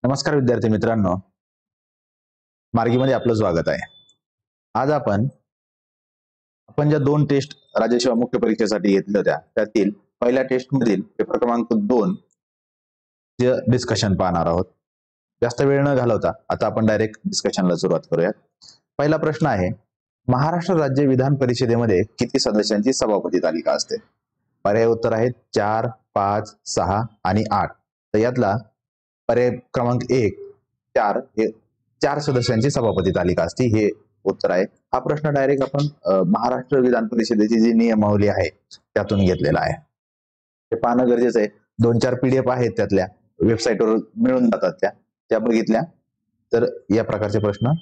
नमस्कार विद्यार्थी मित्रांनो, मार्गीमध्ये आपलं स्वागत आहे. आज आपण ज्या दोन टेस्ट राज्यसेवा मुख्य परीक्षेसाठी घेतल्या होत्या त्यातील पहिल्या टेस्ट मधील पेपर क्रमांक 2 चे डिस्कशन पाहणार आहोत. जास्त वेळ न घालवता आता आपण डायरेक्ट डिस्कशनला सुरुवात करूयात. पहिला प्रश्न आहे, महाराष्ट्र राज्य विधान परिषदेमध्ये किती सदस्यांची सभापती तालिका असते? पर्याय उत्तर आहेत 4, 5, 6 आणि 8. तर यातला पर्याय क्रमांक 1 4 हे 4 सदस्यांची सभापती तालिका असते हे उत्तर आहे. हा प्रश्न डायरेक्ट आपण महाराष्ट्र विधान परिषदेची जी नियमावली आहे त्यातून घेतलेला आहे. ते पाहणं गरजेचं आहे. 2-4 PDF आहेत त्यातल्या वेबसाईटवर मिळून जातात त्या बघितल्या तर या प्रकारचे प्रश्न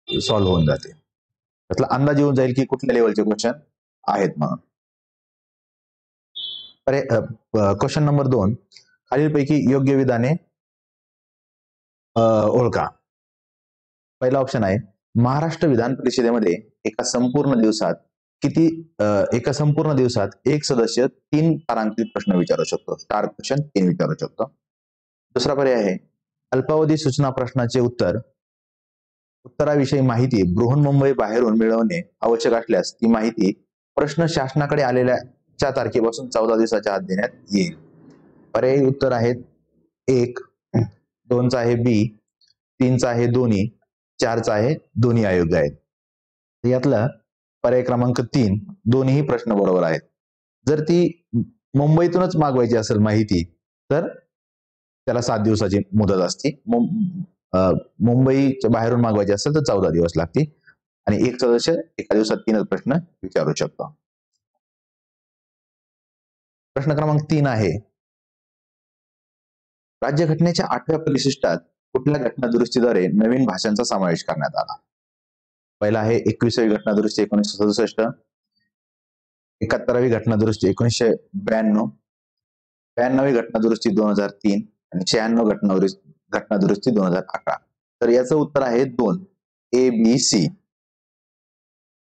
सॉल्व्ह होऊन जाते. त्यातला अंदाज येऊन जाईल की कुठल्या लेवलचे क्वेश्चन आहेत म्हणून. क्वेश्चन नंबर 2, खालीलपैकी योग्य विधाने ओळखा. पहिला ऑप्शन आहे, महाराष्ट्र विधान परिषदेमध्ये एका संपूर्ण दिवसात एक सदस्य 3 तारांकित प्रश्न विचारू शकतो. स्टार क्वेश्चन 3 विचारू शकतो. दुसरा पर्याय आहे, अल्पावधी सूचना प्रश्नाचे उत्तराविषयी माहिती बृहन्मुंबई बाहेरून मिळवणे आवश्यक असल्यास ती माहिती प्रश्न शासनाकडे आलेल्या तारखेपासून 14 दिवसाच्या आत देण्यात येईल. पर्यायी उत्तर आहेत 1, 2 चा आहे बी, 3 चा आहे दोन्ही, 4 चा आहे दोन्ही अयोग्य आहेत. यातला पर्याय क्रमांक 3 दोन्ही प्रश्न बरोबर आहेत. जर ती मुंबईतूनच मागवायची असेल माहिती तर त्याला 7 दिवसाची मुदत असते. मुंबईच्या बाहेरून मागवायची असेल तर 14 दिवस लागतील आणि एक सदस्य एका दिवसात 3 प्रश्न विचारू शकतो. प्रश्न क्रमांक 3 आहे, राज्यघटनेच्या 8व्या परिशिष्टात कुठल्या घटना दुरुस्तीद्वारे नवीन भाषांचा समावेश करण्यात आला? पहिला आहे 21वी घटना दुरुस्ती 1967, 71वी घटना दुरुस्ती 1992, 92वी घटना दुरुस्ती 2003 आणि 96 घटना दुरुस्ती 2018. तर याचं उत्तर आहे 2, ABC.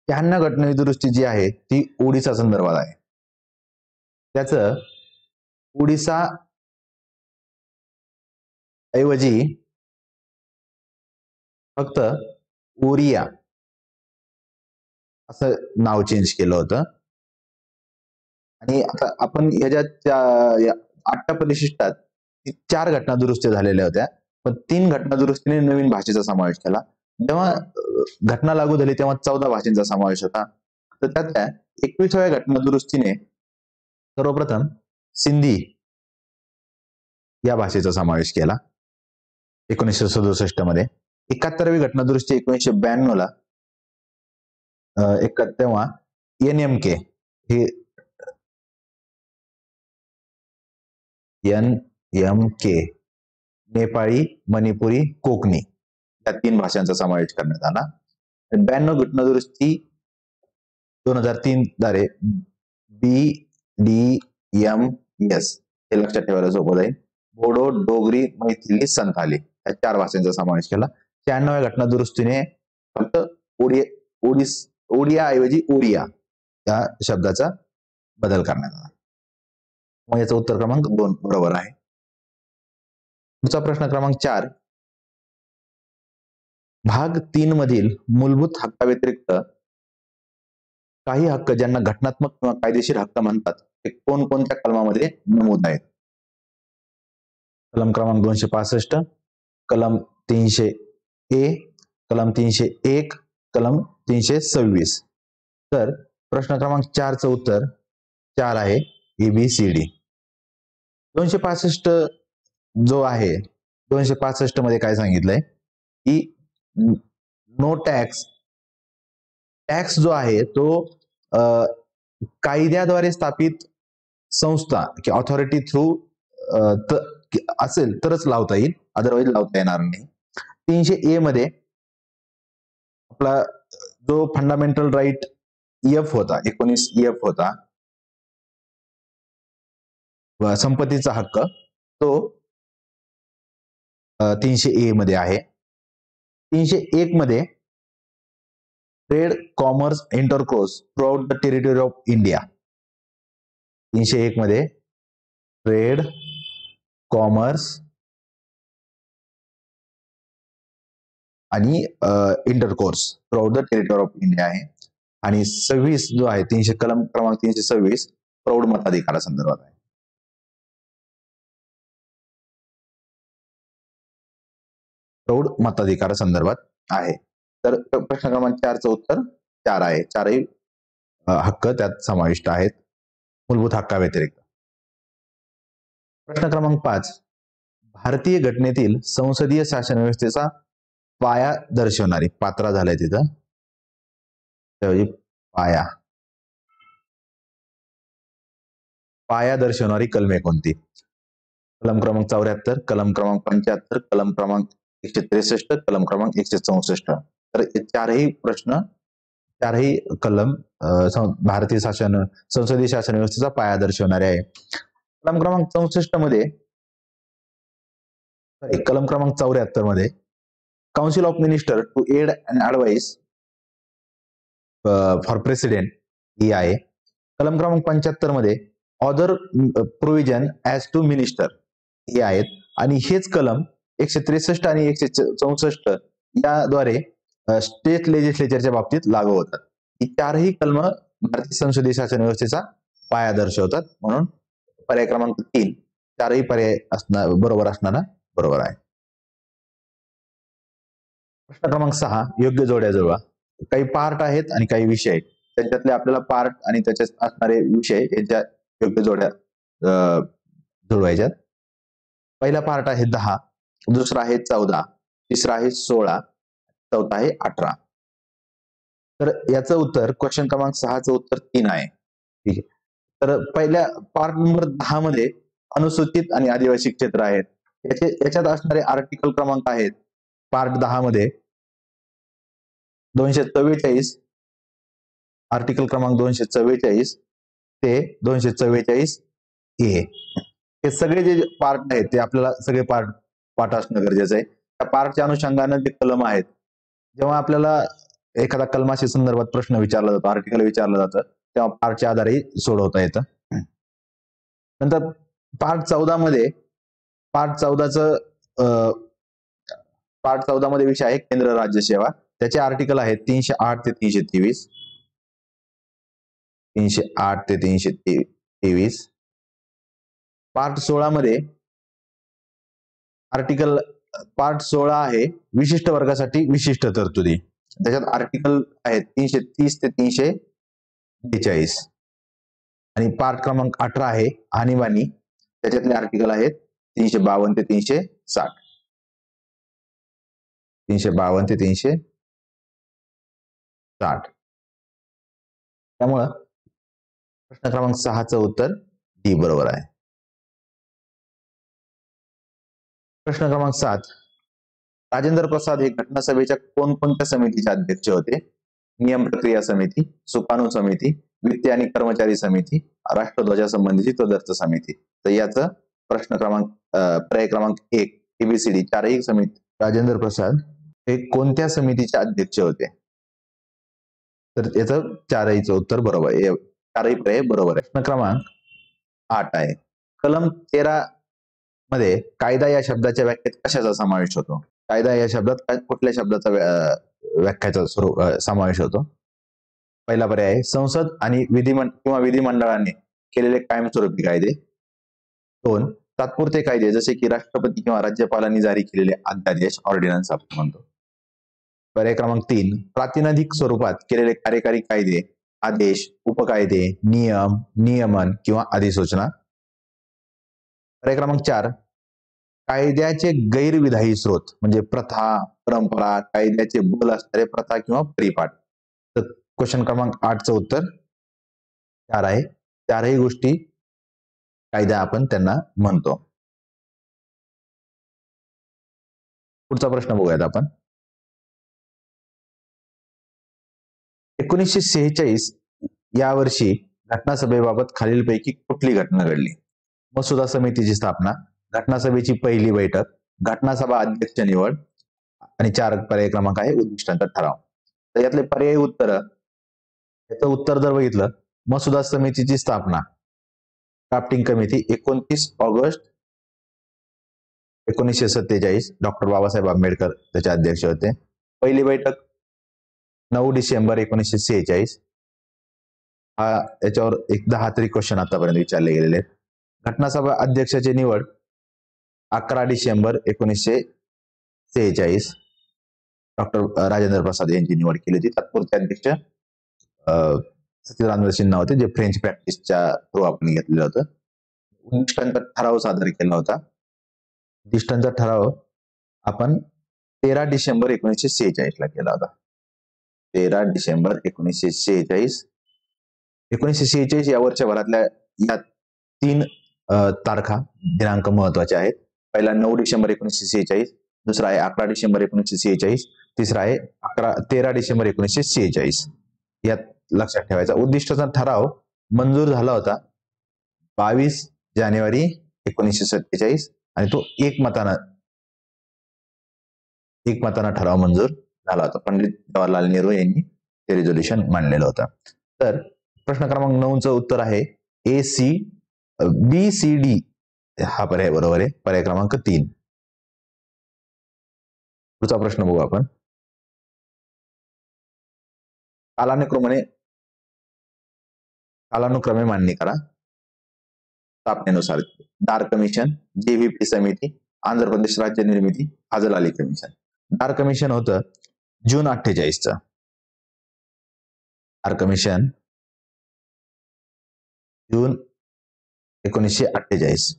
96 घटना दुरुस्ती जी आहे ती ओडिसा संदर्भात आहे. त्याचं ओडिसा ऐवजी फक्त ओरिया असं नाव चेंज केलं होतं. आणि आता आपण ह्याच्या 8व्या परिशिष्टात 4 घटना दुरुस्ती झालेल्या होत्या, पण 3 घटना दुरुस्तीने नवीन भाषेचा समावेश केला. जेव्हा घटना लागू झाली तेव्हा 14 भाषांचा समावेश होता. तर त्यातल्या 21व्या घटना दुरुस्तीने सर्वप्रथम सिंधी या भाषेचा समावेश केला 1967 मध्ये. 71वी घटना दुरुस्ती 1992 ला तेव्हा NMK हे NMK नेपाळी, मणिपुरी, कोकणी या 3 भाषांचा समावेश करण्यात आला. 92 घटना दुरुस्ती 2003 द्वारे BDMS हे लक्षात ठेवायला सोपं जाईल. बोडो, डोगरी, मैथिली, संथाली या 4 भाषांचा समावेश केला. 96व्या घटना दुरुस्तीने फक्त ओडिया ऐवजी ओरिया या शब्दाचा बदल करण्यात आला. मग याचं उत्तर क्रमांक 2 बरोबर आहे. पुढचा प्रश्न क्रमांक 4, भाग 3 मधील मूलभूत हक्काव्यतिरिक्त काही हक्क ज्यांना घटनात्मक किंवा कायदेशीर हक्क म्हणतात ते कोणकोणत्या कलमामध्ये नमूद आहेत? कलम क्रमांक 265, कलम 300A, कलम 301, कलम 326. तर प्रश्न क्रमांक 4 चं उत्तर 4 आहे ABCD. 265 जो आहे 265 मध्ये काय सांगितलंय की नो टॅक्स जो आहे तो कायद्याद्वारे स्थापित संस्था की ऑथॉरिटी थ्रू असेल तरच लावता येईल, अदरवाईज लावता येणार नाही. 300A मध्ये आपला जो फंडामेंटल राईट F होता 19F होता संपत्तीचा हक्क तो 300A मध्ये आहे. 301 मध्ये trade, commerce, intercourse through out the territory of India. 301 मध्ये ट्रेड, कॉमर्स आणि intercourse throughout the territory of India आहे. आणि 26 जो आहे कलम क्रमांक 326 प्रौढ मताधिकारासंदर्भात आहे. प्रौढ मताधिकारासंदर्भात आहे. तर प्रश्न क्रमांक 4चं उत्तर 4 आहे. चारही हक्क त्यात समाविष्ट आहेत मूलभूत हक्काव्यतिरिक्त. प्रश्न क्रमांक 5 भारतीय घटनेतील संसदीय शासन व्यवस्थेचा पाया दर्शवणारी पात्रा झालाय तिथं पाया पाया दर्शवणारी कलमे कोणती? कलम क्रमांक 74, कलम क्रमांक 75, कलम क्रमांक 163, कलम क्रमांक 164. तर चारही प्रश्न चारही कलम भारतीय संसदीय शासन व्यवस्थेचा पाया दर्शवणारे आहे. कलम क्रमांक 64 मध्ये कलम क्रमांक 74 मध्ये council of minister to aid and advice for president ही आहे. कलम क्रमांक 75 मध्ये other provision as to minister हे आहेत. आणि हेच कलम 163 आणि 164 याद्वारे स्टेट लेजिस्लेचरच्या बाबतीत लागू होतात. ही चारही कलम भारतीय संसदीय शासन व्यवस्थेचा पाया दर्शवतात. म्हणून पर्याय क्रमांक 3 चारही पर्याय बरोबर असणारा बरोबर आहे. प्रश्न क्रमांक 6 योग्य जोड्या जुळवा. काही पार्ट आहेत आणि काही विषय आहेत. त्याच्यातले आपल्याला पार्ट आणि त्याच्यात असणारे विषय याच्या योग्य जोड्या जुळवायच्यात. पहिला पार्ट आहे 10, दुसरा आहे 14, तिसरा आहे 16, चौथा आहे 18. तर याचं उत्तर क्वेश्चन क्रमांक 6चं उत्तर 3 आहे. ठीक आहे. तर पहिल्या पार्ट नंबर 10 मध्ये अनुसूचित आणि आदिवासी क्षेत्र आहेत. याच्यात असणारे आर्टिकल क्रमांक आहेत पार्ट 10 मध्ये 244, आर्टिकल क्रमांक 244 ते 244 ए. हे सगळे जे पार्ट आहेत ते आपल्याला सगळे पार्ट असणं गरजेचं आहे. त्या पार्टच्या अनुषंगाने जे कलम आहेत, जेव्हा आपल्याला एखादा कलमाशी संदर्भात प्रश्न विचारला जातो, आर्टिकल विचारलं जातं, तेव्हा पार्टच्या आधारे सोडवता येतं. नंतर पार्ट 14 मध्ये पार्ट 14 मध्ये विषय आहे केंद्र राज्य सेवा. त्याचे आर्टिकल आहेत 308 ते 323, 308 ते 323. पार्ट 16 मध्ये पार्ट 16 आहे विशिष्ट वर्गासाठी विशिष्ट तरतुदी. त्याच्यात आर्टिकल आहेत 330 ते 342. आणि पार्ट क्रमांक 18 आहे आणीबाणी. त्याच्यातले आर्टिकल आहेत 352 ते 360, 352 ते 360. त्यामुळं प्रश्न क्रमांक 6चं उत्तर डी बरोबर आहे. प्रश्न क्रमांक 7 राजेंद्र प्रसाद हे घटनासभेच्या कोणकोणत्या समितीचे अध्यक्ष होते? नियम प्रक्रिया समिती, सुकाणू समिती, वित्त आणि कर्मचारी समिती, राष्ट्रध्वजासंबंधीची तदर्थ समिती. तर याचं प्रश्न क्रमांक पर्याय क्रमांक 1 ABCD चारही समिती. राजेंद्र प्रसाद हे कोणत्या समितीचे अध्यक्ष होते? तर याचं चारहीचं उत्तर बरोबर आहे. चारही पर्याय बरोबर आहे. प्रश्न क्रमांक 8 आहे. कलम 13 मध्ये कायदा या शब्दाच्या व्याख्येत कशाचा समावेश होतो? कायदा या शब्दात कुठल्या शब्दाचा व्याख्याचा समावेश होतो? पहिला पर्याय आहे संसद आणि विधिमंडळाने केलेले कायमस्वरूपी कायदे. 2 तात्पुरते कायदे जसे की राष्ट्रपती किंवा राज्यपालांनी जारी केलेले अध्यादेश ऑर्डिनन्स आपण म्हणतो. पर्याय क्रमांक 3 प्रातिनिधिक स्वरूपात केलेले कार्यकारी कायदे, आदेश, उपकायदे, नियम, नियमन किंवा अधिसूचना. पर्याय क्रमांक 4 कायद्याचे गैरविधायी स्रोत म्हणजे प्रथा, परंपरा, कायद्याचे बल असणारे प्रथा किंवा परिपाठ. तर क्वेश्चन क्रमांक 8चं उत्तर 4 आहे. चारही गोष्टी कायदा आपण त्यांना म्हणतो. पुढचा प्रश्न बघूयात आपण. 1946 या वर्षी घटनासभेबाबत खालीलपैकी कुठली घटना घडली? मसुदा समितीची स्थापना, घटनासभेची पहिली बैठक, घटनासभा अध्यक्ष निवड आणि 4 पर्याय क्रमांक आहे उद्दिष्टांचा ठराव. तर यातले पर्यायी उत्तर, याचं उत्तर जर बघितलं मसुदा समितीची स्थापना, drafting committee 29 August 1947 doctor Babasaheb Ambedkar त्याचे अध्यक्ष होते. पहिली बैठक 9 डिसेंबर 1946. हा याच्यावर एक 10 तरी क्वेश्चन आतापर्यंत विचारले गेलेले आहेत. घटनासभा अध्यक्षाची निवड 11 डिसेंबर 1946. डॉक्टर राजेंद्र प्रसाद यांची निवड केली होती. तात्पुरते अध्यक्ष सचिदानंद सिन्हा होते, जे फ्रेंच प्रॅक्टिसच्या थ्रू आपण घेतलेलं होतं. उद्दिष्टांचा ठराव सादर केला होता. उद्दिष्टांचा ठराव आपण 13 डिसेंबर 1946 ला केला होता. 13 डिसेंबर 1946. 1946 या वर्षभरातल्या या 3 तारखा दिनांक महत्वाचे आहेत. पहिला 9 डिसेंबर 1946, दुसरा आहे 11 डिसेंबर 1946, तिसरा आहे 13 डिसेंबर 1946. यात लक्षात ठेवायचा. उद्दिष्टाचा ठराव मंजूर झाला होता 22 जानेवारी 1947 आणि तो एकमतानं ठराव मंजूर झाला होता. पंडित जवाहरलाल नेहरू यांनी ते रिझोल्युशन मांडलेलं होतं. तर प्रश्न क्रमांक 9चं उत्तर आहे BCD हा पर्याय बरोबर आहे. पर्याय क्रमांक 3. पुढचा प्रश्न बघू आपण. कालानुक्रमे मांडणी करा. स्थापनेनुसार दार कमिशन, JVP समिती, आंध्र प्रदेश राज्य निर्मिती, फाजल अली कमिशन. दार कमिशन होतं जून 48चं. दार कमिशन जून 1948.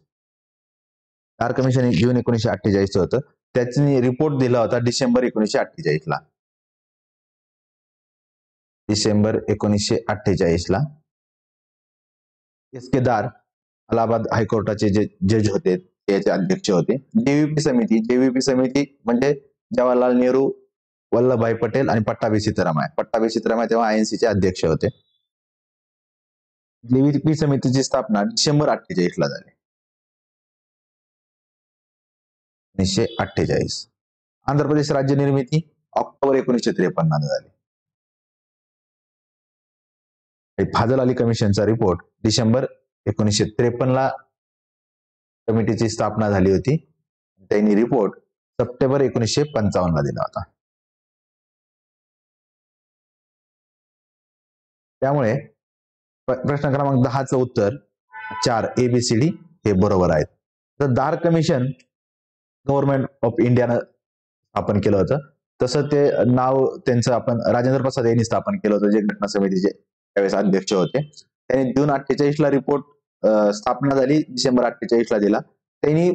दार कमिशन जून 1948 होतं. त्याची रिपोर्ट दिला होता डिसेंबर 1948 ला. डिसेंबर 1948 ला. SK दार अलाहाबाद हायकोर्टाचे जे जज होते त्याचे अध्यक्ष होते. JVP समिती म्हणजे जवाहरलाल नेहरू, वल्लभभाई पटेल आणि पट्टाभी सीतारामय्या. पट्टाभी सीतारामय्या तेव्हा INC चे अध्यक्ष होते. JVP समितीची स्थापना डिसेंबर 48 ला झाली. 1948. आंध्र प्रदेश राज्य निर्मिती ऑक्टोबर 1953 ला झाली. फाजल अली कमिशनचा रिपोर्ट डिसेंबर 1953 ला कमिटीची स्थापना झाली होती. त्यांनी रिपोर्ट सप्टेंबर 1955 ला दिला होता. त्यामुळे प्रश्न क्रमांक 10चं उत्तर 4 ABCD हे बरोबर आहेत. तर दार कमिशन गव्हर्नमेंट ऑफ इंडियानं स्थापन केलं होतं. तसं ते नाव त्यांचं आपण राजेंद्र प्रसाद यांनी स्थापन केलं होतं, जे घटना समितीचे त्यावेळेस अध्यक्ष होते. त्यांनी जून 48 ला रिपोर्ट स्थापना झाली, डिसेंबर 48 ला दिला. त्यांनी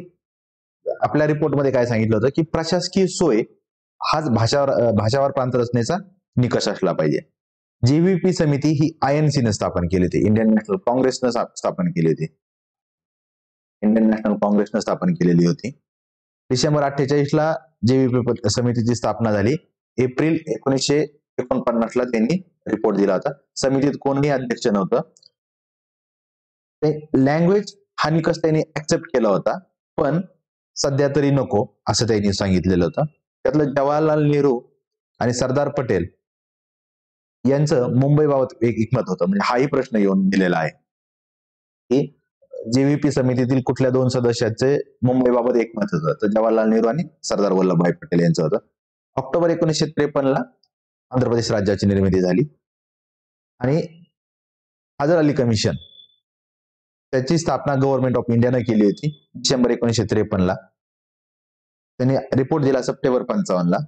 आपल्या रिपोर्टमध्ये काय सांगितलं होतं की प्रशासकीय सोय हाच भाषावार प्रांत रचनेचा निकष असला पाहिजे. JVP समिती ही INC ने स्थापन केली होती, इंडियन नॅशनल काँग्रेसनं स्थापन केली होती. इंडियन नॅशनल काँग्रेसनं स्थापन केलेली होती. डिसेंबर 48 ला JVP समितीची स्थापना झाली. एप्रिल 1949 ला त्यांनी रिपोर्ट दिला होता. समितीत कोणीही अध्यक्ष नव्हतं. लँग्वेज हा निकष त्यांनी ऍक्सेप्ट केला होता, पण सध्या तरी नको असं त्यांनी सांगितलेलं होतं. त्यातलं जवाहरलाल नेहरू आणि सरदार पटेल यांचं मुंबईबाबत एक एकमत होतं. म्हणजे हाही प्रश्न येऊन दिलेला आहे की JVP समितीतील कुठल्या 2 सदस्याचे मुंबईबाबत एकमत होतं. तर जवाहरलाल नेहरू आणि सरदार वल्लभभाई पटेल यांचं होतं. ऑक्टोबर 1953 ला आंध्र प्रदेश राज्याची निर्मिती झाली आणि फाजल अली कमिशन त्याची स्थापना गव्हर्नमेंट ऑफ इंडियानं केली होती डिसेंबर 1953 ला. त्यांनी रिपोर्ट दिला सप्टेंबर 55 ला.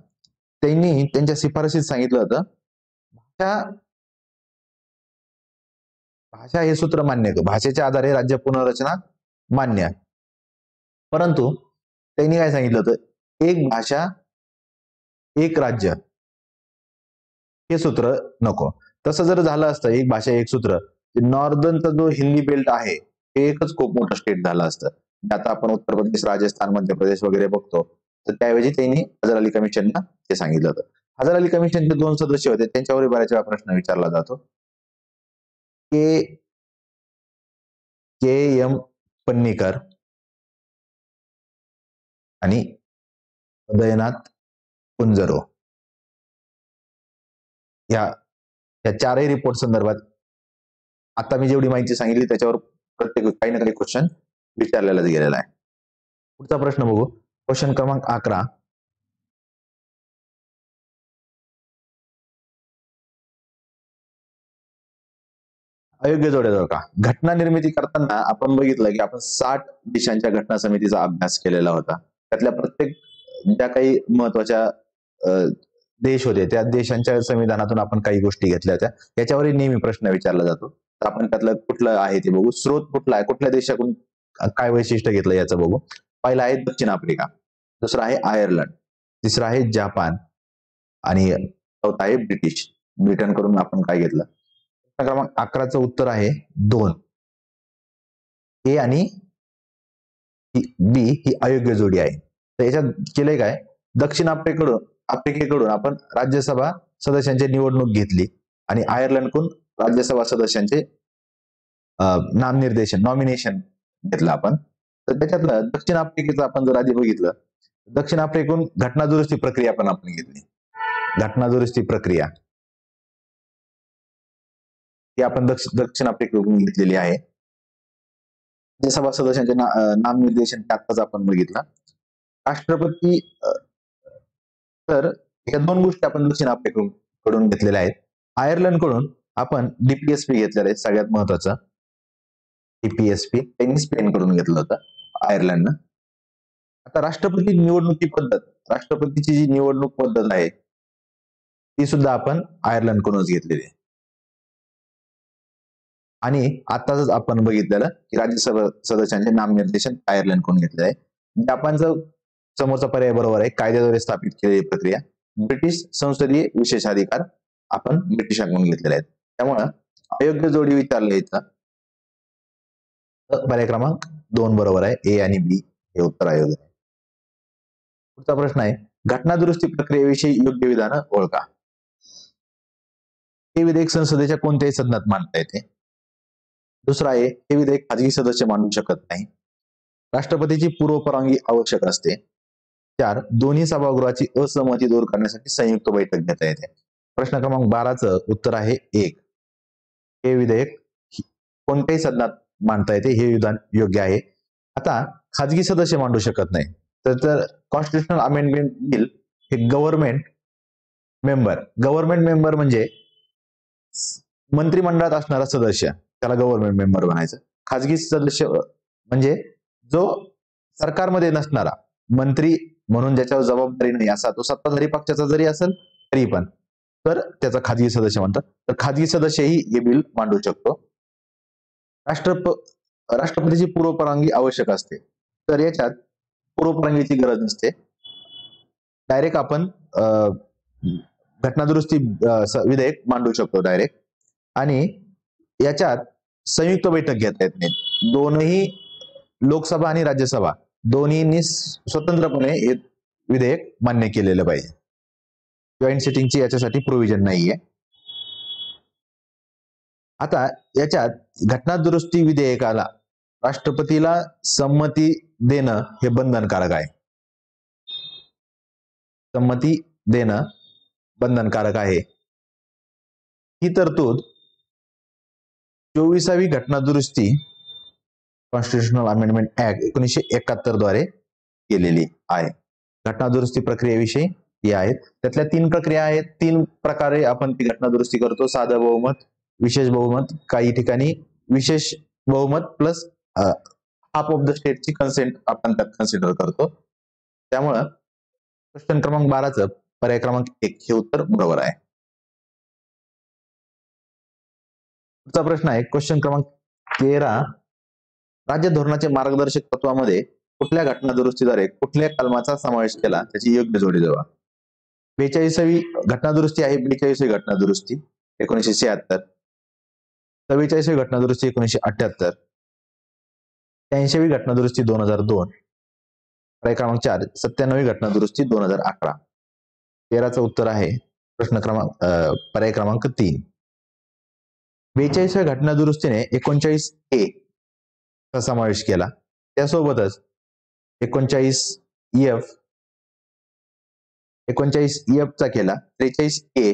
त्यांनी त्यांच्या शिफारशीत सांगितलं होतं भाषा हे सूत्र मान्य, भाषेच्या आधारे राज्य पुनर्रचना मान्य. परंतु त्यांनी काय सांगितलं होतं, एक भाषा एक राज्य हे सूत्र नको. तसं जर झालं असतं एक भाषा एक सूत्र, नॉर्दर्नचा जो हिंदी बेल्ट आहे हे एकच खूप मोठं स्टेट झालं असतं. आता आपण उत्तर प्रदेश, राजस्थान, मध्य प्रदेश वगैरे बघतो. तर त्याऐवजी त्यांनी फाजल अली कमिशनला ते सांगितलं होतं. फाजल अली कमिशनचे 2 सदस्य होते, त्यांच्यावर बऱ्याच वेळा प्रश्न विचारला जातो. KM पन्नीकर आणि उदयनाथ कुंजरो या 4ही रिपोर्ट संदर्भात आता मी जेवढी माहिती सांगितली त्याच्यावर प्रत्येक काही ना काही क्वेश्चन विचारलेला गेलेला आहे. पुढचा प्रश्न बघू. क्वेश्चन क्रमांक 11. अयोग्य जोड्या का घटना निर्मिती करताना आपण बघितलं की आपण 60 देशांच्या घटना समितीचा अभ्यास केलेला होता. त्यातल्या प्रत्येक ज्या काही महत्वाच्या देश होते त्या देशांच्या संविधानातून आपण काही गोष्टी घेतल्या होत्या. याच्यावरही नेहमी प्रश्न विचारला जातो. तर आपण त्यातलं कुठलं आहे ते बघू. स्रोत कुठला आहे, कुठल्या देशाकडून काय वैशिष्ट्य घेतलं याचं बघू. पहिला आहे दक्षिण आफ्रिका, दुसरा आहे आयर्लंड, तिसरा आहे जपान आणि चौथा आहे ब्रिटनकडून आपण काय घेतलं. क्रमांक 11चं उत्तर आहे 2. ए आणि बी ही अयोग्य जोडी आहे. तर याच्यात केलंय काय, दक्षिण आफ्रिकेकडून आपण राज्यसभा सदस्यांची निवडणूक घेतली आणि आयर्लंडकडून राज्यसभा सदस्यांचे नॉमिनेशन घेतलं आपण. तर त्याच्यातलं दक्षिण आफ्रिकेचं आपण जर आधी बघितलं, दक्षिण आफ्रिकेकडून घटना दुरुस्ती प्रक्रिया पण आपण घेतली. घटना दुरुस्ती प्रक्रिया ही आपण दक्षिण आफ्रिकेकडून घेतलेली आहे. राज्यसभा सदस्यांचे नामनिर्देशन आत्ताच आपण बघितलं. राष्ट्रपती तर या दोन गोष्टी आपण दक्षिण आफ्रिकेकडून घेतलेल्या आहेत. आयर्लंडकडून आपण डीपीएसपी घेतलेलं आहे, सगळ्यात महत्वाचं डीपीएसपी त्यांनी स्पेन कडून घेतलं होतं आयर्लंडनं. आता राष्ट्रपती निवडणुकी पद्धत, राष्ट्रपतीची जी निवडणूक पद्धत आहे ती सुद्धा आपण आयर्लंडकडूनच घेतलेली आहे. आणि आताच आपण बघितलेलं की राज्यसभा सदस्यांचे नामनिर्देशन आयर्लंडकडून घेतले आहे. जपानचं समोरचा पर्याय बरोबर आहे, कायद्याद्वारे स्थापित केलेली प्रक्रिया. ब्रिटिश संसदीय विशेषाधिकार आपण ब्रिटिशांकडून घेतलेले आहेत. त्यामुळं अयोग्य जोडी विचारले इथं पर्याय क्रमांक 2 बरोबर आहे. ए आणि बी हे उत्तर अयोग्य आहे. पुढचा प्रश्न आहे, घटना दुरुस्ती प्रक्रियेविषयी योग्य विधान ओळखा. हे विधेयक संसदेच्या कोणत्याही सदनात मांडता येते. दुसरा आहे, हे विधेयक खाजगी सदस्य मांडू शकत नाही. राष्ट्रपतीची पूर्व परवानगी आवश्यक असते. 4, दोन्ही सभागृहाची असहमती दूर करण्यासाठी संयुक्त बैठक घेता येते. प्रश्न क्रमांक 12चं उत्तर आहे 1. हे विधेयक कोणत्याही सदनात मांडता येते, हे विधान योग्य आहे. आता खाजगी सदस्य मांडू शकत नाही तर कॉन्स्टिट्युशनल अमेंडमेंट बिल हे गव्हर्नमेंट मेंबर म्हणजे मंत्रिमंडळात असणारा सदस्य, त्याला गव्हर्नमेंट मेंबर बनायचं. खाजगी सदस्य म्हणजे जो सरकारमध्ये नसणारा मंत्री म्हणून ज्याच्यावर जबाबदारी नाही असा, तो सत्ताधारी पक्षाचा जरी असेल तरी पण, तर त्याचा खाजगी सदस्य म्हणतात. तर खाजगी सदस्यही हे बिल मांडू शकतो. राष्ट्रपतीची पूर्व परवानगी आवश्यक असते, तर याच्यात पूर्व परवानगीची गरज नसते. डायरेक्ट आपण घटना दुरुस्ती विधेयक मांडू शकतो डायरेक्ट. आणि याच्यात संयुक्त बैठक घेता येत नाही. दोनही लोकसभा आणि राज्यसभा दोन्हींनी स्वतंत्रपणे हे विधेयक मान्य केलेलं पाहिजे. जॉईंट सिटिंगची याच्यासाठी प्रोव्हिजन नाहीये. आता याच्यात घटना दुरुस्ती विधेयकाला राष्ट्रपतीला संमती देणं हे बंधनकारक आहे. संमती देणं बंधनकारक आहे. ही तरतूद 24वी घटना दुरुस्ती कॉन्स्टिट्युशनल अमेंडमेंट ऍक्ट 1971 द्वारे केलेली आहे. घटना दुरुस्ती प्रक्रियेविषयी ही आहेत. त्यातल्या 3 प्रक्रिया आहेत. 3 प्रकारे आपण ती घटना दुरुस्ती करतो. साधं बहुमत, विशेष बहुमत, काही ठिकाणी विशेष बहुमत प्लस हाफ ऑफ द स्टेटची कन्सेंट आपण त्यात कन्सिडर करतो. त्यामुळं क्वेश्चन क्रमांक 12चं पर्याय क्रमांक 1 हे उत्तर बरोबर आहे. पुढचा प्रश्न आहे क्वेश्चन क्रमांक 13. राज्य धोरणाच्या मार्गदर्शक तत्वामध्ये कुठल्या घटना दुरुस्तीद्वारे कुठल्या कलमाचा समावेश केला त्याची योग्य जोडी देवा. 42वी घटना दुरुस्ती आहे. 42वी घटना दुरुस्ती 1976, 44वी घटना दुरुस्ती 1978, 83वी घटना दुरुस्ती 2002, पर्याय क्रमांक 4 97वी घटना दुरुस्ती 2011. 13चं उत्तर आहे प्रश्न क्रमांक पर्याय क्रमांक 3. 42व्या घटना दुरुस्तीने 39A चा समावेश केला. त्यासोबतच 39F चा केला, 43A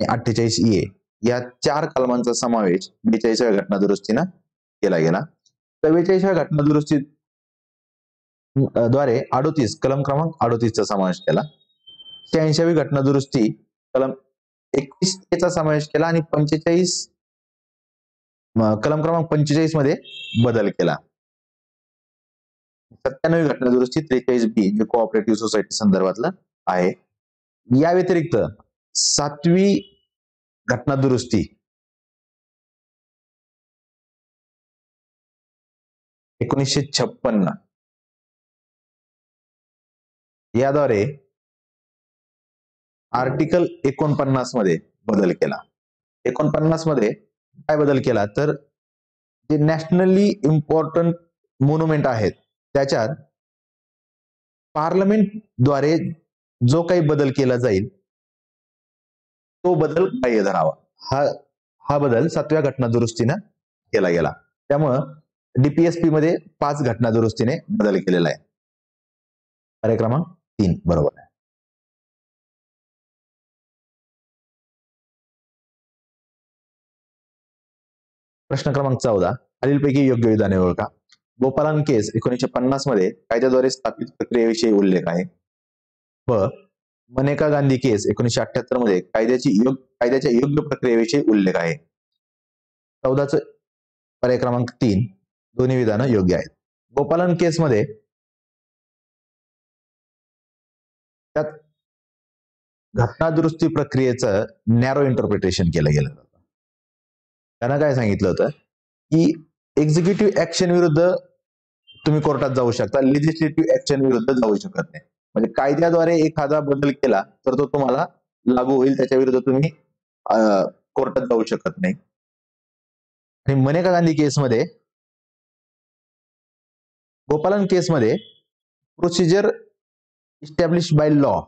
आणि 48A या 4 कलमांचा समावेश 42व्या घटना दुरुस्तीनं केला गेला. 44व्या घटना दुरुस्ती द्वारे 38 कलम क्रमांक 38 चा समावेश केला. 86वी घटना दुरुस्ती कलम 21A चा समावेश केला आणि 45 कलम क्रमांक 45 मध्ये बदल केला. 97वी घटना दुरुस्ती 43B जे कोऑपरेटिव्ह सोसायटी संदर्भातलं आहे. या व्यतिरिक्त 7वी घटना दुरुस्ती 1956 याद्वारे आर्टिकल 49 मध्ये बदल केला. 49 मध्ये काय बदल केला तर जे नॅशनली इम्पॉर्टंट मॉन्युमेंट आहेत त्याच्यात पार्लमेंटद्वारे जो काही बदल केला जाईल तो बदल ग्राह्य धरावा. हा बदल 7व्या घटना दुरुस्तीने केला गेला. त्यामुळं डीपीएसपी मध्ये 5 घटना दुरुस्तीने बदल केलेला आहे. पर्याय क्रमांक 3 बरोबर आहे. प्रश्न क्रमांक 14 खालीलपैकी योग्य विधाने ओळखा. गोपालन केस 1950 मध्ये कायद्याद्वारे स्थापित प्रक्रियेविषयी उल्लेख आहे. व मनेका गांधी केस 1978 मध्ये कायद्याच्या योग्य प्रक्रियेविषयी उल्लेख आहे. 14चं पर्याय क्रमांक 3 दोन्ही विधानं योग्य आहेत. गोपालन केस मध्ये त्यात घटना दुरुस्ती प्रक्रियेचं नॅरो इंटरप्रिटेशन केलं गेलं होतं. त्यांना काय सांगितलं होतं की एक्झिक्युटिव्ह ऍक्शन विरुद्ध तुम्ही कोर्टात जाऊ शकता, लेजिस्लेटिव्ह ऍक्शन विरुद्ध जाऊ शकत नाही. म्हणजे कायद्याद्वारे एखादा बदल केला तर तो तुम्हाला लागू होईल, त्याच्या विरुद्ध तुम्ही कोर्टात जाऊ शकत नाही. आणि मनेका गांधी केसमध्ये गोपालन केसमध्ये प्रोसिजर इस्टॅब्लिश बाय लॉ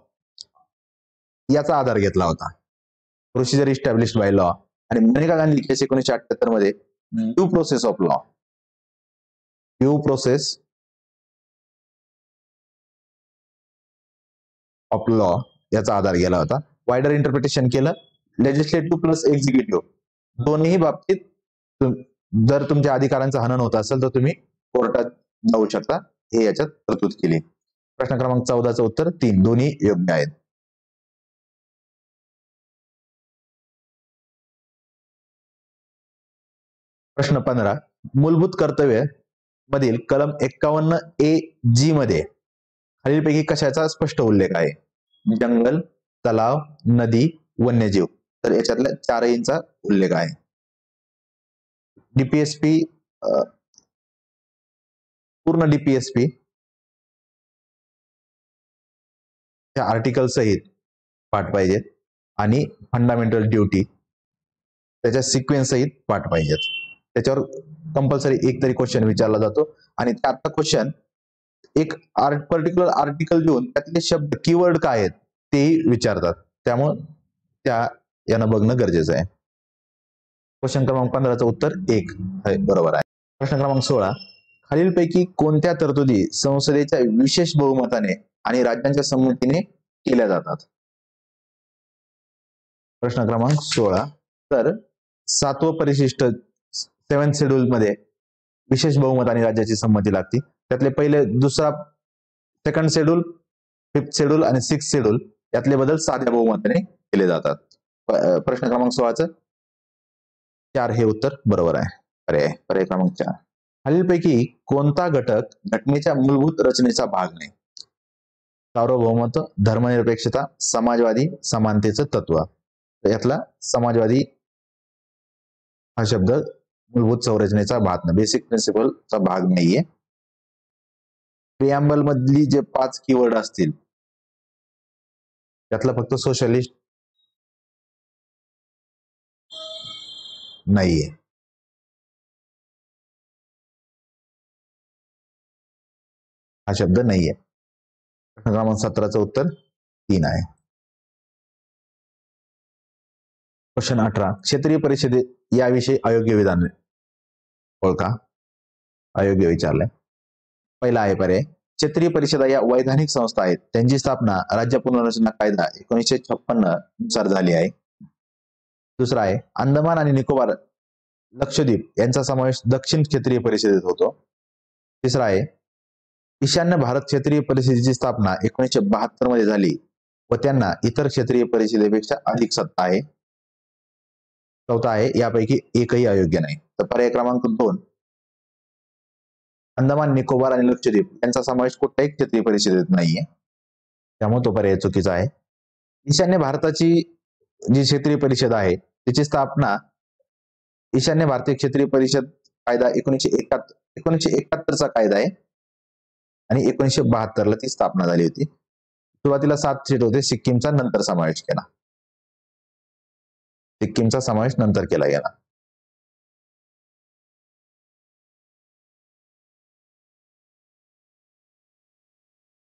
याचा आधार घेतला होता. Procedure establish by law. आणि मनेका गांधी केस 1978 मध्ये ड्यू प्रोसेस ऑफ लॉ याचा आधार गेला होता. वायडर इंटरप्रिटेशन केलं. लेजिस्लेटिव्ह प्लस एक्झिक्युटिव्ह दोन्ही बाबतीत जर तुमच्या अधिकारांचं हनन होत असेल तर तुम्ही कोर्टात जाऊ शकता, हे याच्यात तरतूद केली. प्रश्न क्रमांक 14चं उत्तर 3 दोन्ही योग्य आहेत. प्रश्न 15 मूलभूत कर्तव्य मधील कलम 51A(G) मध्ये खालीलपैकी कशाचा स्पष्ट उल्लेख आहे? जंगल, तलाव, नदी, वन्यजीव. तर याच्यातल्या 4हींचा उल्लेख आहे. डीपीएसपी पूर्ण डीपीएसपी त्या आर्टिकल सहित पाठ पाहिजेत आणि फंडामेंटल ड्युटी त्याच्या सिक्वेन्स सहित पाठ पाहिजेत. त्याच्यावर कंपल्सरी एक तरी क्वेश्चन विचारला जातो आणि त्याचा क्वेश्चन एक पर्टिक्युलर आर्टिकल देऊन त्यातले शब्द कीवर्ड काय आहेत तेही विचारतात. त्यामुळे यानं बघणं गरजेचं आहे. क्वेश्चन क्रमांक 15चं उत्तर 1 बरोबर आहे. प्रश्न क्रमांक 16 खालीलपैकी कोणत्या तरतुदी संसदेच्या विशेष बहुमताने आणि राज्यांच्या संमतीने केल्या जातात? प्रश्न क्रमांक 16 तर 7वं परिशिष्ट 7th शेड्यूल मध्ये विशेष बहुमत आणि राज्याची संमती लागते. त्यातले पहिले सेकंड शेड्यूल, 5th शेड्यूल आणि 6th शेड्यूल यातले बदल साध्या बहुमताने केले जातात. प्रश्न क्रमांक 16चं 4 हे उत्तर बरोबर आहे. पर्याय क्रमांक 4. खालीलपैकी कोणता घटक घटनेच्या मूलभूत रचनेचा भाग नाही? सार्वभौमत्व, धर्मनिरपेक्षता, समाजवादी, समानतेचं तत्व. यातला समाजवादी हा शब्द मूलभूत संरचनेचा भाग नाही, बेसिक प्रिन्सिपलचा भाग नाहीये. प्रिॲम्बल मधली जे 5 कीवर्ड असतील त्यातला फक्त सोशलिस्ट नाहीये. हा शब्द नाहीये. प्रश्न क्रमांक 17चं उत्तर 3 आहे. क्वेश्चन 18 क्षेत्रीय परिषदे याविषयी अयोग्य विधान ओळखा. अयोग्य विचारलंय. पहिला आहे पर्याय क्षेत्रीय परिषदा या वैधानिक संस्था आहेत, त्यांची स्थापना राज्य पुनर्रचना कायदा 1956 नुसार झाली आहे. दुसरा आहे अंदमान आणि निकोबार, लक्षद्वीप यांचा समावेश दक्षिण क्षेत्रीय परिषदेत होतो. तिसरा आहे ईशान्य भारत क्षेत्रीय परिषदेची स्थापना 1972 मध्ये झाली व त्यांना इतर क्षेत्रीय परिषदेपेक्षा अधिक सत्ता आहे. चौथा आहे यापैकी एकही अयोग्य नाही. तर पर्याय क्रमांक 2 अंदमान निकोबार आणि लक्षद्वीप यांचा समावेश कुठल्याही क्षेत्रीय परिषदेत नाहीये, त्यामुळे तो पर्याय चुकीचा आहे. ईशान्य भारताची जी क्षेत्रीय परिषद आहे त्याची स्थापना ईशान्य भारतीय क्षेत्रीय परिषद कायदा 1971 चा कायदा आहे आणि 1972 ला ती स्थापना झाली होती. सुरुवातीला 7 सीट होते, सिक्कीमचा नंतर समावेश केला. सिक्कीमचा समावेश नंतर केला गेला.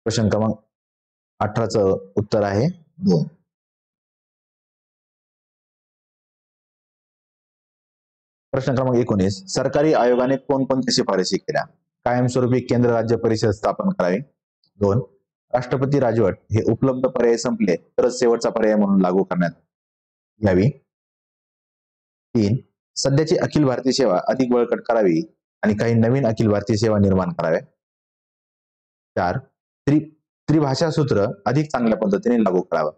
प्रश्न क्रमांक 18चं उत्तर आहे 2. प्रश्न क्रमांक 19 सरकारी आयोगाने कोणकोणत्या शिफारशी केल्या? कायमस्वरूपी केंद्र राज्य परिषद स्थापन करावी. 2 राष्ट्रपती राजवट हे उपलब्ध पर्याय संपले तरच शेवटचा पर्याय म्हणून लागू करण्यात यावी. 3 सध्याची अखिल भारतीय सेवा अधिक बळकट करावी आणि काही नवीन अखिल भारतीय सेवा निर्माण कराव्या. 4 त्रिभाषा सूत्र अधिक चांगल्या पद्धतीने लागू करावं.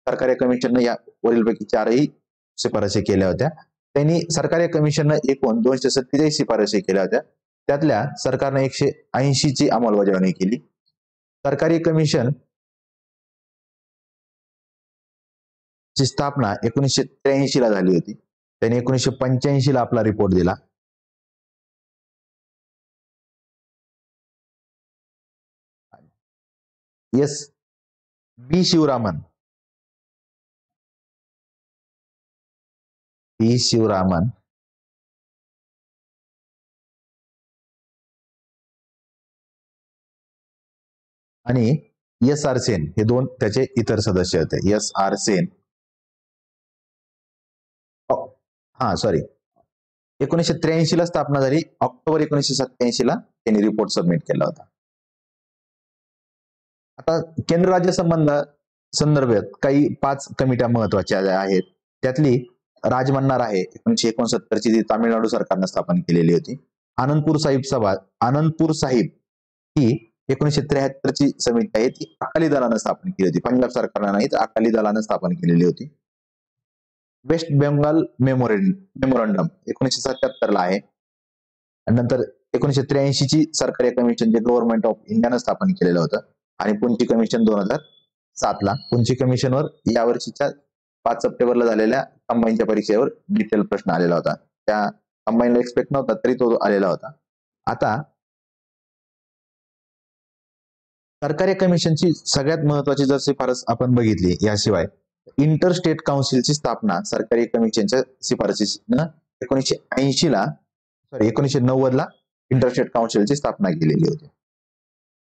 सरकारी कमिशनने या वरीलपैकी 4ही शिफारशी केल्या होत्या. त्यांनी सरकारी कमिशनने एकूण 247 शिफारशी केल्या होत्या. त्यातल्या सरकारने 180 ची अंमलबजावणी केली. सरकारी कमिशन ची स्थापना 1983 ला झाली होती. त्यांनी 1985 ला आपला रिपोर्ट दिला. बी शिवरामन आणि S.R. सेन हे दोन त्याचे इतर सदस्य होते. S.R. सेन 1983 ला स्थापना झाली. ऑक्टोबर 1987 ला त्यांनी रिपोर्ट सबमिट केला होता. आता केंद्र राज्य संदर्भात काही 5 कमिट्या महत्वाच्या आहेत. त्यातली राजमन्नार आहे 1969 ची, तामिळनाडू सरकारने स्थापन केलेली होती. आनंदपूर साहिब ही 1973 ची समिती आहे, ती अकाली दलाने स्थापन केली होती. पंजाब सरकारने नाही, तर अकाली दलाने स्थापन केलेली होती. वेस्ट बेंगाल मेमोरंडम 1977 ला आहे. नंतर 1983 ची सरकारी कमिशन जे गव्हर्नमेंट ऑफ इंडियाने स्थापन केलेलं होतं. आणि पुंची कमिशन 2007 ला. पुंची कमिशनवर यावर्षीच्या 5 सप्टेंबरला झालेल्या कंबाईनच्या परीक्षेवर डिटेल प्रश्न आलेला होता. त्या कंबाईनला एक्सपेक्ट नव्हता तरी तो आलेला होता. आता सरकारी कमिशनची सगळ्यात महत्वाची जर शिफारस आपण बघितली याशिवाय इंटर स्टेट काउन्सिलची स्थापना सरकारी कमिशनच्या शिफारशीनं 1990 ला इंटर स्टेट काउन्सिलची स्थापना केलेली होती.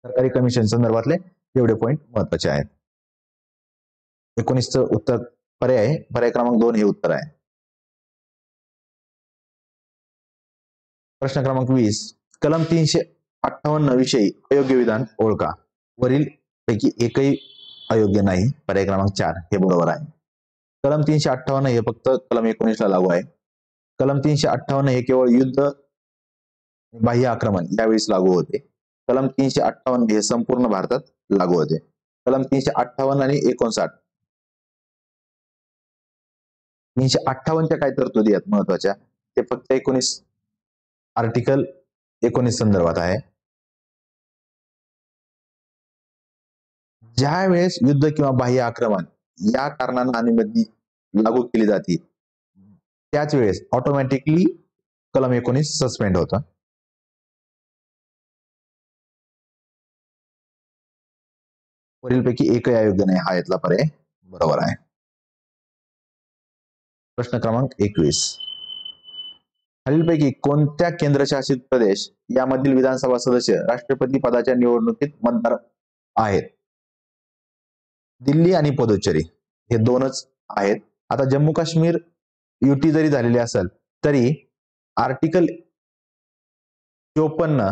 सरकारी कमिशन संदर्भातले एवढे पॉइंट महत्वाचे आहेत. 19चं उत्तर पर्याय क्रमांक 2 हे उत्तर आहे. प्रश्न क्रमांक 20 कलम 358 विषयी अयोग्य विधान ओळखा. वरील पैकी एकही अयोग्य नाही. पर्याय क्रमांक 4 हे बरोबर आहे. कलम 358 हे फक्त कलम 19 ला लागू आहे. कलम 358 हे केवळ युद्ध बाह्य आक्रमण यावेळेस लागू होते. कलम 358 हे संपूर्ण भारतात लागू होते. कलम 358 आणि 59 358च्या काय तरतुदी आहेत महत्वाच्या, ते फक्त आर्टिकल 19 संदर्भात आहे. ज्या वेळेस युद्ध किंवा बाह्य आक्रमण या कारणांना अनुमती लागू केली जाते त्याच वेळेस ऑटोमॅटिकली कलम 19 सस्पेंड होतं. वरीलपैकी एकही अयोग्य नाही. हा यातला पर्याय बरोबर आहे. प्रश्न क्रमांक 21 खालीलपैकी कोणत्या केंद्रशासित प्रदेश यामधील विधानसभा सदस्य राष्ट्रपती पदाच्या निवडणुकीत मतदार आहेत? दिल्ली आणि पुदुच्चेरी हे दोनच आहेत. आता जम्मू काश्मीर युटी जरी झालेली असेल तरी आर्टिकल 54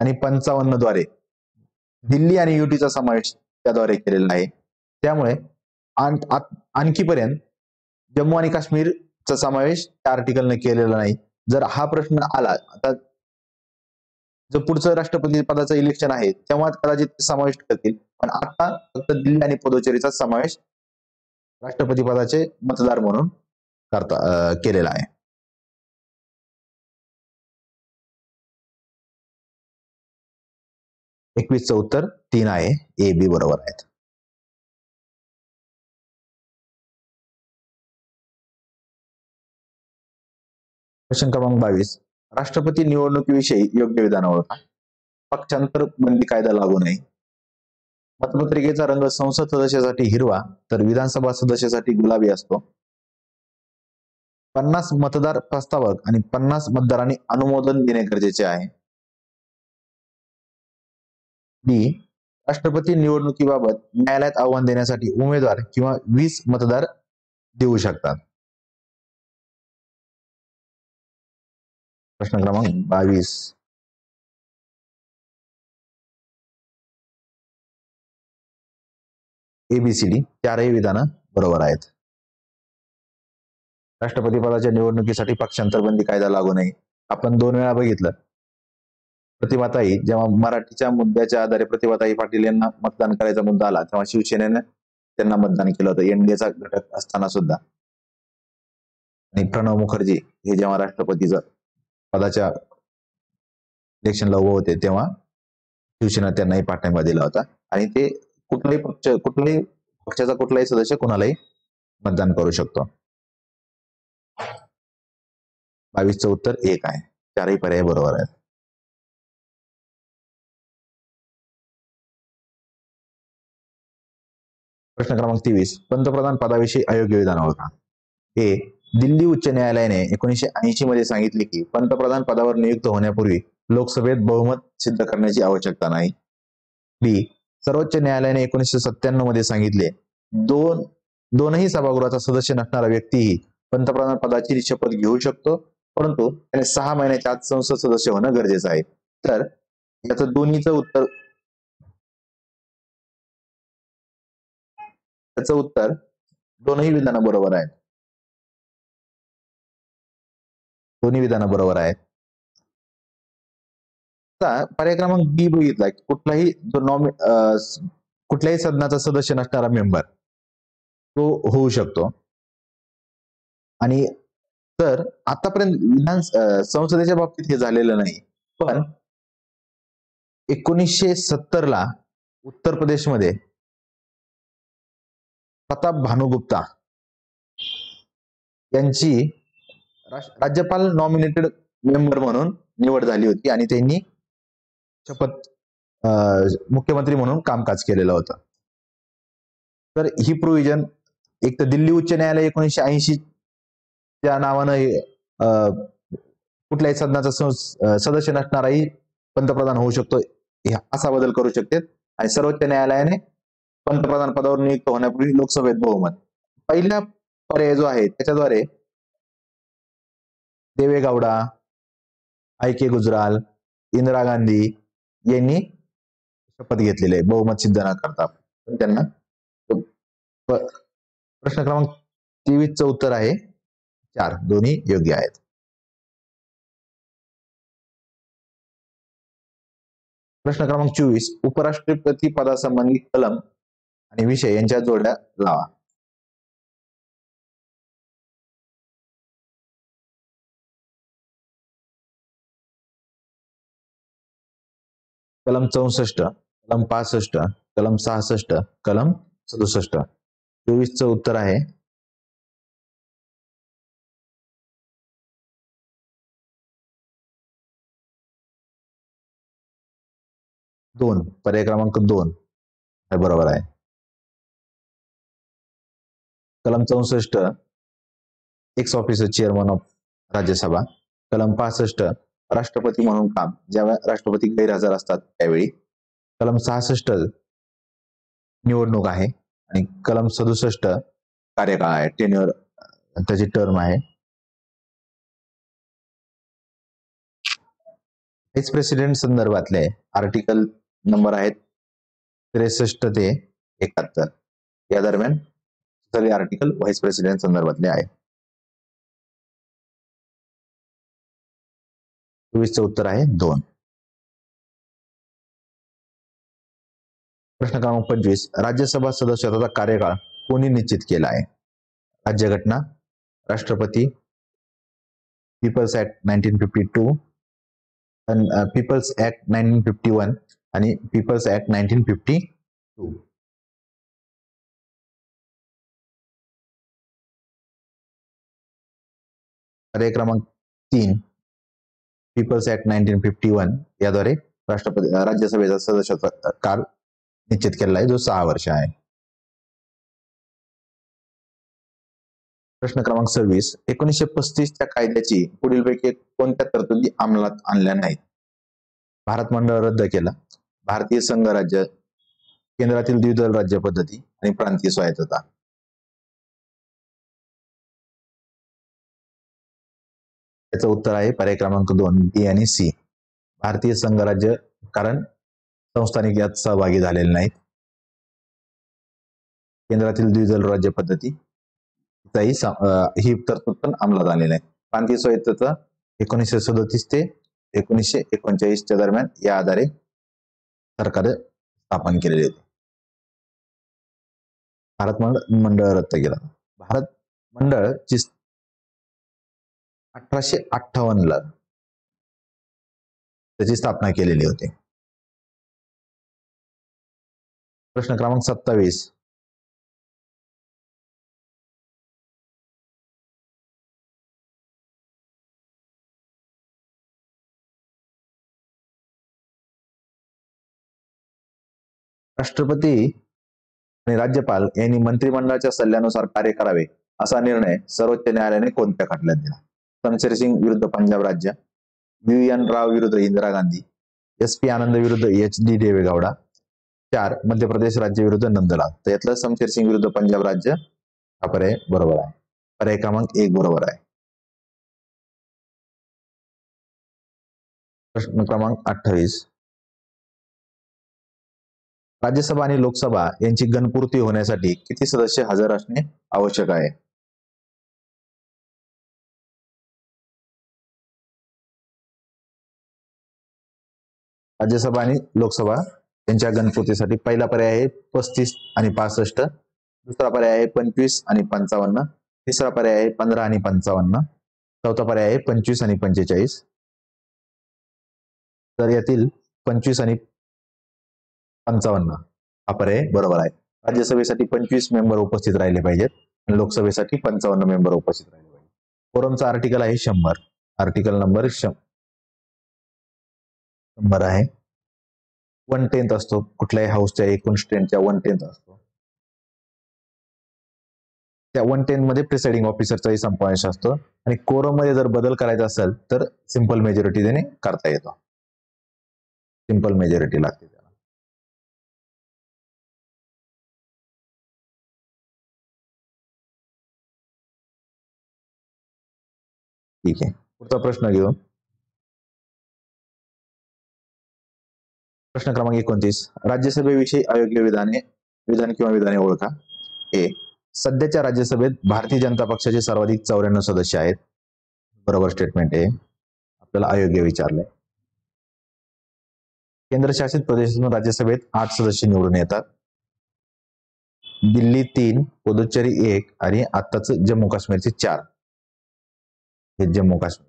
आणि 55 द्वारे दिल्ली आणि युटीचा समावेश त्याद्वारे केलेला आहे. त्यामुळे आणखीपर्यंत जम्मू आणि काश्मीरचा समावेश त्या आर्टिकलने केलेला नाही. जर हा प्रश्न आला आता जर पुढचं राष्ट्रपती पदाचं इलेक्शन आहे तेव्हा कदाचित समाविष्ट करतील, पण आता फक्त दिल्ली आणि पुदुचेरीचा समावेश राष्ट्रपती पदाचे मतदार म्हणून केलेला आहे. 21चं उत्तर 3 आहे. ए बी बरोबर आहेत. प्रश्न क्रमांक 22. राष्ट्रपती निवडणुकीविषयी योग्य विधान ओळखा. पक्षांतर बंदी कायदा लागू नये. मतपत्रिकेचा रंग संसद सदस्यासाठी हिरवा तर विधानसभा सदस्यासाठी गुलाबी असतो. 50 मतदार प्रस्तावक आणि 50 मतदारांनी अनुमोदन देणे गरजेचे आहे. बी. राष्ट्रपती निवडणुकीबाबत न्यायालयात आव्हान देण्यासाठी उमेदवार किंवा 20 मतदार देऊ शकतात. प्रश्न क्रमांक 22. एबीसीडी चारही विधानं बरोबर आहेत. राष्ट्रपती पदाच्या निवडणुकीसाठी पक्षांतर बंदी कायदा लागू नये. आपण 2 वेळा बघितलं. प्रतिभाताई जेव्हा मराठीच्या मुद्द्याच्या आधारे प्रतिभाताई पाटील यांना मतदान करायचा मुद्दा आला तेव्हा शिवसेनेने त्यांना मतदान केलं होतं, एनडीएचा घटक असताना सुद्धा. आणि प्रणव मुखर्जी हे जेव्हा राष्ट्रपतीचं पदाच्या इलेक्शनला उभे होते तेव्हा शिवसेना त्यांनाही पाठिंबा दिला होता. आणि ते कुठल्याही पक्षाचा कुठलाही सदस्य कोणालाही मतदान करू शकतो. 22चं उत्तर 1 आहे. चारही पर्याय बरोबर आहेत. प्रश्न क्रमांक 23. पंतप्रधान पदाविषयी अयोग्य विधान ओळखा. ए. दिल्ली उच्च न्यायालयाने 1980 मध्ये सांगितले की पंतप्रधान पदावर नियुक्त होण्यापूर्वी लोकसभेत बहुमत सिद्ध करण्याची आवश्यकता नाही. बी. सर्वोच्च न्यायालयाने 1997 मध्ये सांगितले दोनही सभागृहाचा सदस्य नसणारा व्यक्तीही पंतप्रधान पदाची शपथ घेऊ शकतो, परंतु त्याने 6 महिन्याच्या आत संसद सदस्य होणं गरजेचं आहे. तर याचं दोन्हीचं उत्तर त्याचं उत्तर दोनही विधानं बरोबर आहेत. दोन्ही विधानं बरोबर आहेत. आता पर्याय क्रमांक बी बघितला की कुठल्याही सदनाचा सदस्य नसणारा मेंबर तो होऊ शकतो. आणि तर आतापर्यंत संसदेच्या बाबतीत हे झालेलं नाही, पण 1970 ला उत्तर प्रदेशमध्ये प्रताप भानुगुप्ता यांची राज्यपाल नॉमिनेटेड मेंबर म्हणून निवड झाली होती आणि त्यांनी शपथ मुख्यमंत्री म्हणून कामकाज केलेलं होतं. तर ही प्रोव्हिजन एक तर दिल्ली उच्च न्यायालय 1980 त्या नावानं कुठल्याही सदनाचा सदस्य नसणाराही पंतप्रधान होऊ शकतो असा बदल करू शकते. आणि सर्वोच्च न्यायालयाने पंतप्रधान पदावर नियुक्त होण्यापूर्वी लोकसभेत बहुमत. पहिला पर्याय जो आहे त्याच्याद्वारे देवे गौडा, आय के गुजराल, इंदिरा गांधी यांनी शपथ घेतलेली आहे बहुमत सिद्ध न करता. त्यांना प्रश्न क्रमांक 23चं उत्तर आहे 4. दोन्ही योग्य आहेत. प्रश्न क्रमांक 24. उपराष्ट्रपती पदासंबंधी कलम आणि विषय यांच्या जोड्या लावा. कलम 64, कलम 65, कलम 66, कलम 67. 24चं उत्तर आहे 2. पर्याय क्रमांक 2 हे बरोबर आहे. कलम 64 x officer chairman of Rajya Sabha. कलम 65 राष्ट्रपती म्हणून काम ज्यावेळी राष्ट्रपती गैरहजर असतात त्यावेळी. कलम 66 निवडणूक आहे आणि कलम 67 कार्यकाळ आहे, टेन्युअर त्याची टर्म आहे. व्हाईस प्रेसिडेंट संदर्भातले आर्टिकल नंबर आहेत 63 ते 71. या दरम्यान सगळे आर्टिकल व्हाईस प्रेसिडेंट संदर्भातले आहेत. 24चं उत्तर आहे 2. प्रश्न क्रमांक 25, राज्यसभा सदस्याचा कार्यकाळ कोणी निश्चित केला आहे? राज्यघटना, राष्ट्रपती, पीपल्स ऍक्ट 1952, पीपल्स ऍक्ट 1951 आणि पीपल्स ऍक्ट 1952. पर्याय क्रमांक 3, पीपल्स ऍक्ट 1951 याद्वारे राज्यसभेचा सदस्याचा काळ निश्चित केलेला आहे, जो 6 वर्ष आहे. प्रश्न क्रमांक 26, 1935च्या कायद्याची पुढीलपैकी कोणत्या तरतुदी अंमलात आणल्या नाहीत? भारत मंडळ रद्द केला, भारतीय संघ राज्य, केंद्रातील द्विदल राज्य पद्धती आणि प्रांतीय स्वायत्तता. याचं उत्तर आहे पर्याय क्रमांक 2, बी आणि सी. भारतीय संघ राज्य, कारण संस्थानिक यात सहभागी झालेले नाहीत. केंद्रातील द्विदल राज्य पद्धती ही तरतूद पण अंमलात आलेली आहे. प्रांतीय स्वायत्तता 1937 ते 1939च्या दरम्यान या आधारे सरकार स्थापन केलेले होते. भारत मंडळ रद्द केला. भारत मंडळ 1858ला त्याची स्थापना केलेली होती. प्रश्न क्रमांक 27, राष्ट्रपती आणि राज्यपाल यांनी मंत्रिमंडळाच्या सल्ल्यानुसार कार्य करावे असा निर्णय सर्वोच्च न्यायालयाने कोणत्या खटल्यात दिला? शमशेर सिंग विरुद्ध पंजाब राज्य, UN राव विरुद्ध इंदिरा गांधी, SP आनंद विरुद्ध HD देवेगौडा, 4 मध्य प्रदेश राज्य विरुद्ध नंदलाल. तर यातलं शमशेर सिंग विरुद्ध पंजाब राज्य हा पर्याय बरोबर आहे. पर्याय क्रमांक 1 बरोबर आहे. प्रश्न क्रमांक 28, राज्यसभा आणि लोकसभा यांची गणपूर्ती होण्यासाठी किती सदस्य हजर असणे आवश्यक आहे? राज्यसभा आणि लोकसभा यांच्या गणपूर्तीसाठी पहिला पर्याय आहे 35 आणि 65, दुसरा पर्याय आहे 25 आणि 55, तिसरा पर्याय आहे 15 आणि 55, चौथा पर्याय आहे 25 आणि 45. तर यातील 25 आणि 55 हा पर्याय बरोबर आहे. राज्यसभेसाठी 25 मेंबर उपस्थित राहिले पाहिजेत आणि लोकसभेसाठी 55 मेंबर उपस्थित राहिले पाहिजेत. कोरमचा आर्टिकल आहे 100, आर्टिकल नंबर 100 आहे. 1/10 असतो, कुठल्याही हाऊसच्या एकूण स्ट्रेंथच्या 1/10 असतो. त्या 1/10 मध्ये प्रिसाइडिंग ऑफिसरचाही समावेश असतो आणि कोरम मध्ये जर बदल करायचा असेल तर सिंपल मेजॉरिटी देणे करता येतो. सिंपल मेजॉरिटी लागते त्याला. ठीक आहे, पुढचा प्रश्न घेऊ. प्रश्न क्रमांक 29, राज्यसभेविषयी अयोग्य विधान किंवा विधाने ओळखा. सध्याच्या राज्यसभेत भारतीय जनता पक्षाचे सर्वाधिक 94 सदस्य आहेत. बरोबर स्टेटमेंट आहे. आपल्याला अयोग्य विचारलंय. केंद्रशासित प्रदेशातून राज्यसभेत 8 सदस्य निवडून येतात. दिल्ली 3, पुदुच्चेरी 1 आणि आत्ताच जम्मू काश्मीरचे 4. हे जम्मू काश्मीर.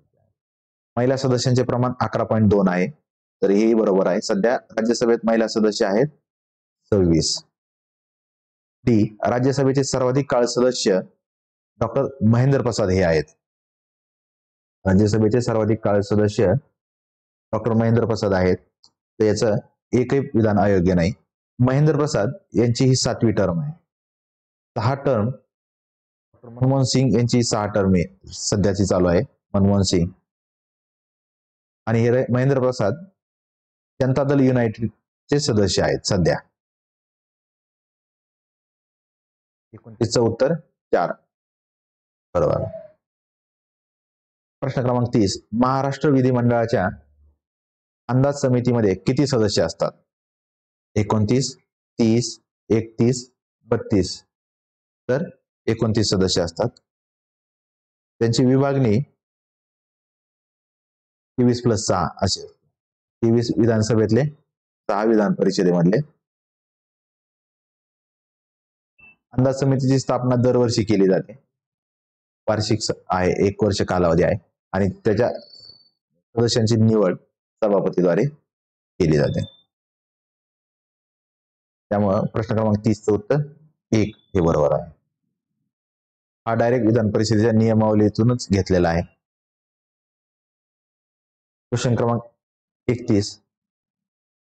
महिला सदस्यांचे प्रमाण 11.2 आहे. तर हेही बरोबर आहे. सध्या राज्यसभेत महिला सदस्य आहेत 26. डी, राज्यसभेचे सर्वाधिक काळ सदस्य डॉक्टर महेंद्र प्रसाद हे आहेत. राज्यसभेचे सर्वाधिक काळ सदस्य डॉक्टर महेंद्र प्रसाद आहेत. तर याचं एकही विधान अयोग्य नाही. महेंद्र प्रसाद यांची ही 7वी टर्म आहे. 6 टर्म डॉक्टर मनमोहन सिंग यांची 6 टर्म आहे सध्याची चालू आहे. मनमोहन सिंग आणि हे महेंद्र प्रसाद जनता दल युनायटेडचे सदस्य आहेत सध्या. 29चं उत्तर 4 बरोबर. प्रश्न क्रमांक 30, महाराष्ट्र विधिमंडळाच्या अंदाज समितीमध्ये किती सदस्य असतात? 29, 30, 31, 32. तर 29 सदस्य असतात. त्यांची विभागणी 23+6 असे. 23 विधानसभेतले, 6 विधान परिषदेमधले. अंदाज समितीची स्थापना दरवर्षी केली जाते. वार्षिक आहे, 1 वर्ष कालावधी आहे आणि त्याच्या सदस्यांची निवड सभापतीद्वारे केली जाते. त्यामुळे प्रश्न क्रमांक 30चं उत्तर 1 हे बरोबर आहे. हा डायरेक्ट विधान परिषदेच्या नियमावलीतूनच घेतलेला आहे. क्वेश्चन क्रमांक 31.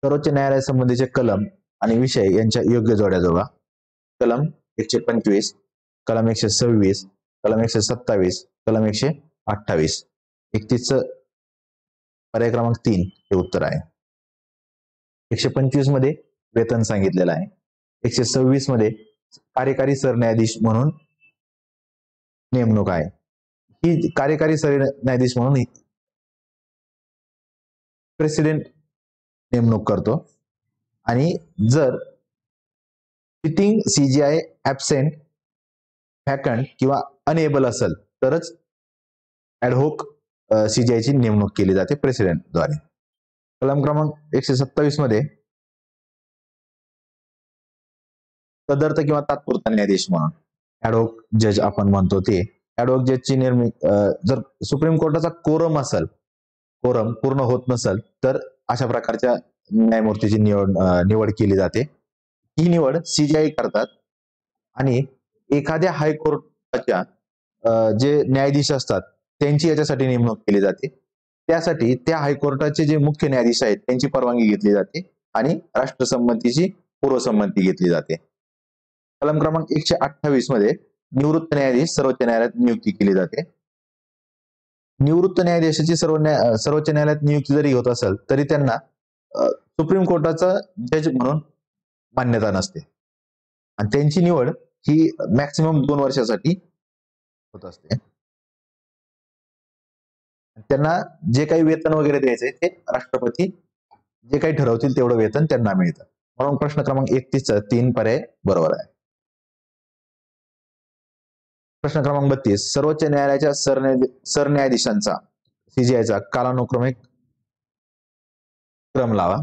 सर्वोच्च न्यायालयासंबंधीचे कलम आणि विषय यांच्या योग्य जोड्या जोडा. कलम 125, कलम 126, कलम 127, कलम 128. 31चं पर्याय क्रमांक 3 हे उत्तर आहे. 125 मध्ये वेतन सांगितलेलं आहे. 126 मध्ये कार्यकारी सरन्यायाधीश म्हणून नेमणूक आहे. ही कार्यकारी सरन्यायाधीश म्हणून प्रेसिडेंट नेमणूक करतो आणि जर सिटिंग सीजीआय ऍबसेंट, व्हॅकंट किंवा अनेबल असेल तरच ऍडहोक सीजीआयची नेमणूक केली जाते प्रेसिडेंटद्वारे. कलम क्रमांक 127 मध्ये तदर्थ किंवा तात्पुरता न्यायाधीश म्हणून ऍडहोक जज आपण म्हणतो ते ऍडहोक जजची जर सुप्रीम कोर्टाचा कोरम असेल, कोरम पूर्ण होत नसेल तर अशा प्रकारच्या न्यायमूर्तीची निवड केली जाते. ही निवड सीजीआय करतात आणि एखाद्या हायकोर्टाच्या जे न्यायाधीश असतात त्यांची याच्यासाठी नेमणूक केली जाते. त्यासाठी त्या हायकोर्टाचे जे मुख्य न्यायाधीश आहेत त्यांची परवानगी घेतली जाते आणि राष्ट्रसंमतीची पूर्वसंमती घेतली जाते. कलम क्रमांक 128 मध्ये निवृत्त न्यायाधीश सर्वोच्च न्यायालयात नियुक्ती केली जाते. निवृत्त न्यायाधीशाची सर्वोच्च न्यायालयात नियुक्ती जरी होत असेल तरी त्यांना सुप्रीम कोर्टाचा जज म्हणून मान्यता नसते आणि त्यांची निवड ही मॅक्सिमम 2 वर्षासाठी होत असते. त्यांना जे काही वेतन वगैरे द्यायचंय ते राष्ट्रपती जे काही ठरवतील तेवढं वेतन त्यांना मिळतं. म्हणून प्रश्न क्रमांक 31चा 3 पर्याय बरोबर आहे. प्रश्न क्रमांक 32. सर्वोच्च न्यायालयाच्या सरन्यायाधीशांचा सीजीआयचा कालानुक्रमिक क्रम लावा.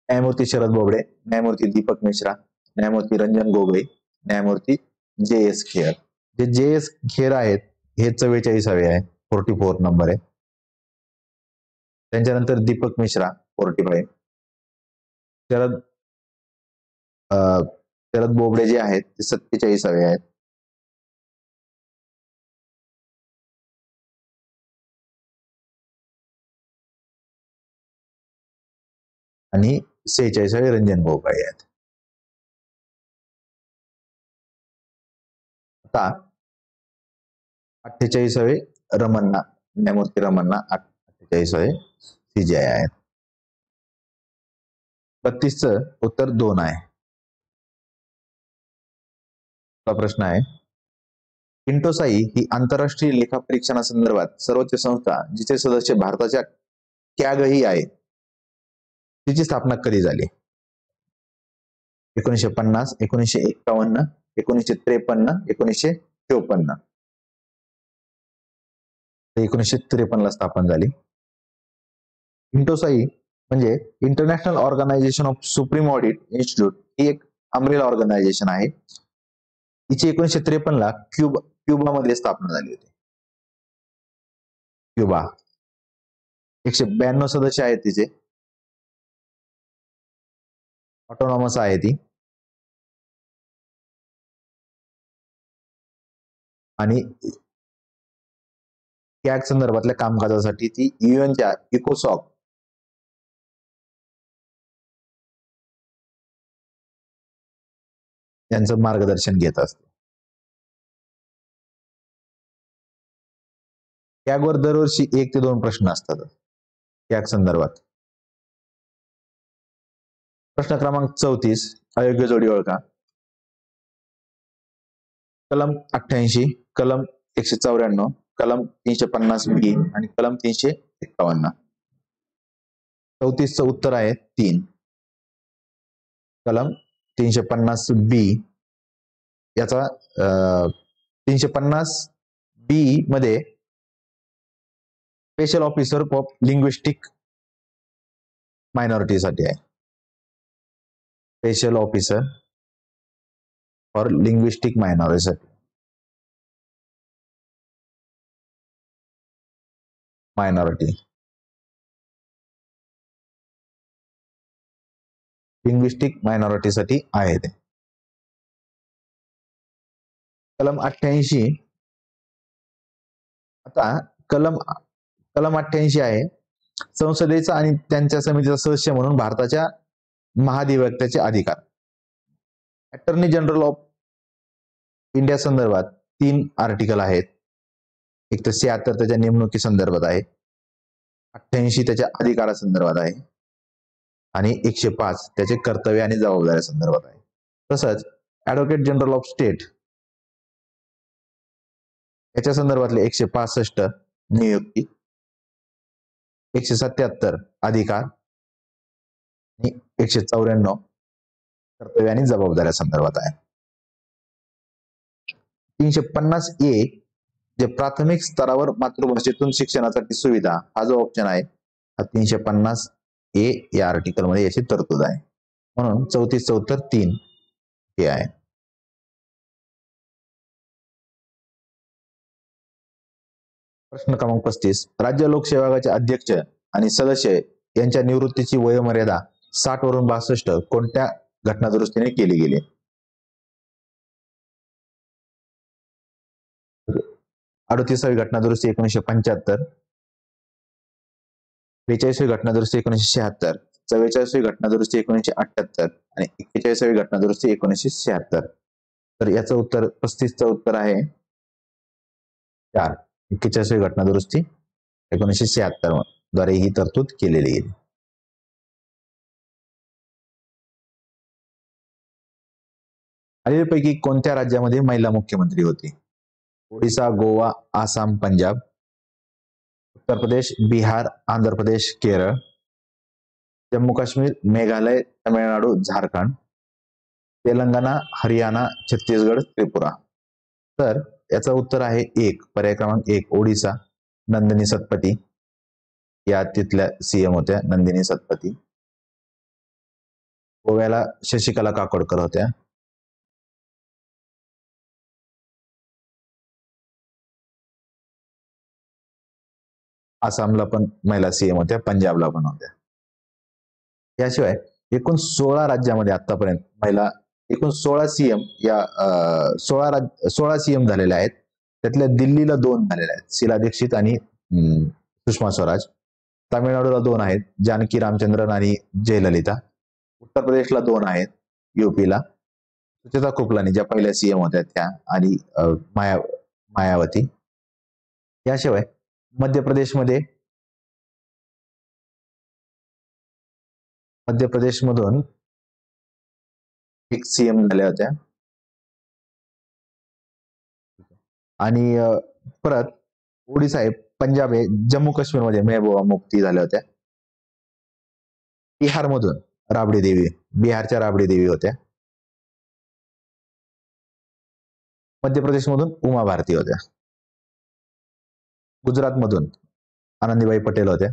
न्यायमूर्ती शरद बोबडे, न्यायमूर्ती दीपक मिश्रा, न्यायमूर्ती रंजन गोगोई, न्यायमूर्ती जे.एस. खेर. जे जे.एस. खेर आहेत हे 44वे आहे, 44 नंबर आहे. त्यांच्यानंतर दीपक मिश्रा 45. शरद बोबडे जे आहेत ते 47वे आहेत. आणि 46वे रंजन गोगोई आहेत. आता 48वे रमन्ना, न्यायमूर्ती रमन्ना 48वे सीजीआय आहेत. 32चं उत्तर 2 आहे. प्रश्न आहे, इंटोसाई ही आंतरराष्ट्रीय लेखा परीक्षणासंदर्भात सर्वोच्च संस्था जिचे सदस्य भारताच्या कॅगही आहे तिची स्थापना कधी झाली? 1950, 1951, 1953, 1954. 1953 ला स्थापन झाली. इंटोसाई म्हणजे international organisation of supreme audit institute ही एक अम्ब्रेला ऑर्गनायझेशन आहे. तिची 1953 ला क्युबामध्ये स्थापना झाली होती. क्युबा 192 सदस्य आहेत तिचे. ऑटोनॉमस आहे ती आणि कॅग संदर्भातल्या कामकाजासाठी ती युएनच्या इकोसॉक यांचं मार्गदर्शन घेत असते. कॅगवर दरवर्षी 1 ते 2 प्रश्न असतात कॅग संदर्भात. प्रश्न क्रमांक 34. अयोग्य जोडी ओळखा. कलम 88, कलम 194, कलम 350B आणि कलम 351. 34चं उत्तर आहे 3. कलम 350B याचा 350B मध्ये स्पेशल ऑफिसर ऑफ लिंग्विस्टिक मायनॉरिटीसाठी आहे. Special officer for linguistic minority linguistic मायनॉरिटीसाठी आहे ते. कलम 88. आता कलम कलम 88 आहे, संसदेचा आणि त्यांच्या समितीचा सदस्य म्हणून भारताच्या महाधिवक्त्याचे अधिकार. अटॉर्नी जनरल ऑफ इंडिया संदर्भात 3 आर्टिकल आहेत. एक तर 76 त्याच्या नेमणुकी संदर्भात आहे, 88 त्याच्या अधिकारासंदर्भात आहे आणि 105 त्याचे कर्तव्य आणि जबाबदाऱ्या संदर्भात आहे. तसंच ऍडव्होकेट जनरल ऑफ स्टेट याच्या संदर्भातले 165 नियुक्ती, 177 अधिकार आणि 194 कर्तव्य आणि जबाबदाऱ्या संदर्भात आहे. 350A जे प्राथमिक स्तरावर मातृभाषेतून शिक्षणासाठी सुविधा हा जो ऑप्शन आहे, हा 350A या आर्टिकल मध्ये याची तरतूद आहे. म्हणून 34-74-3 हे आहे. प्रश्न क्रमांक 35. राज्य लोकसेवा आयोगाचे अध्यक्ष आणि सदस्य यांच्या निवृत्तीची वयोमर्यादा 60 वरून 62 कोणत्या घटनादुरुस्तीने केली गेली? 38वी घटनादुरुस्ती 1975, 42वी घटनादुरुस्ती 1976, 44वी घटनादुरुस्ती 1978 आणि 41वी घटनादुरुस्ती 1976. तर याचं उत्तर 35चं उत्तर आहे 4. 41वी घटनादुरुस्ती 1976 द्वारे ही तरतूद केलेली गेली. खालीलपैकी कोणत्या राज्यामध्ये महिला मुख्यमंत्री होती? ओडिसा, गोवा, आसाम, पंजाब, उत्तर प्रदेश, बिहार, आंध्र प्रदेश, केरळ, जम्मू काश्मीर, मेघालय, तमिळनाडू, झारखंड, तेलंगणा, हरियाणा, छत्तीसगड, त्रिपुरा. तर याचं उत्तर आहे 1. पर्याय क्रमांक 1 ओडिसा. नंदिनी सतपथी या तिथल्या सीएम होत्या, नंदिनी सतपथी. गोव्याला शशिकला काकोडकर होत्या. आसामला पण महिला सीएम होत्या, पंजाबला पण होत्या. याशिवाय एकूण 16 राज्यामध्ये आतापर्यंत महिला, एकूण 16 सीएम या 16 सीएम झालेले आहेत. त्यातल्या दिल्लीला 2 झालेले आहेत, शीला दीक्षित आणि सुषमा स्वराज. तामिळनाडूला 2 आहेत, जानकी रामचंद्रन आणि जयललिता. उत्तर प्रदेशला 2 आहेत, यूपीला सुचेता कृपलानी ज्या पहिल्या सीएम होत्या त्या आणि मायावती. याशिवाय मध्य प्रदेशमधून एक सीएम झाल्या होत्या. आणि परत ओडिसा आहे, पंजाब आहे, जम्मू काश्मीरमध्ये महबूबा मुफ्ती झाल्या होत्या. बिहारमधून राबडी देवी, बिहारच्या राबडी देवी होत्या. मध्य प्रदेशमधून उमा भारती होत्या. गुजरातमधून आनंदीबाई पटेल होत्या.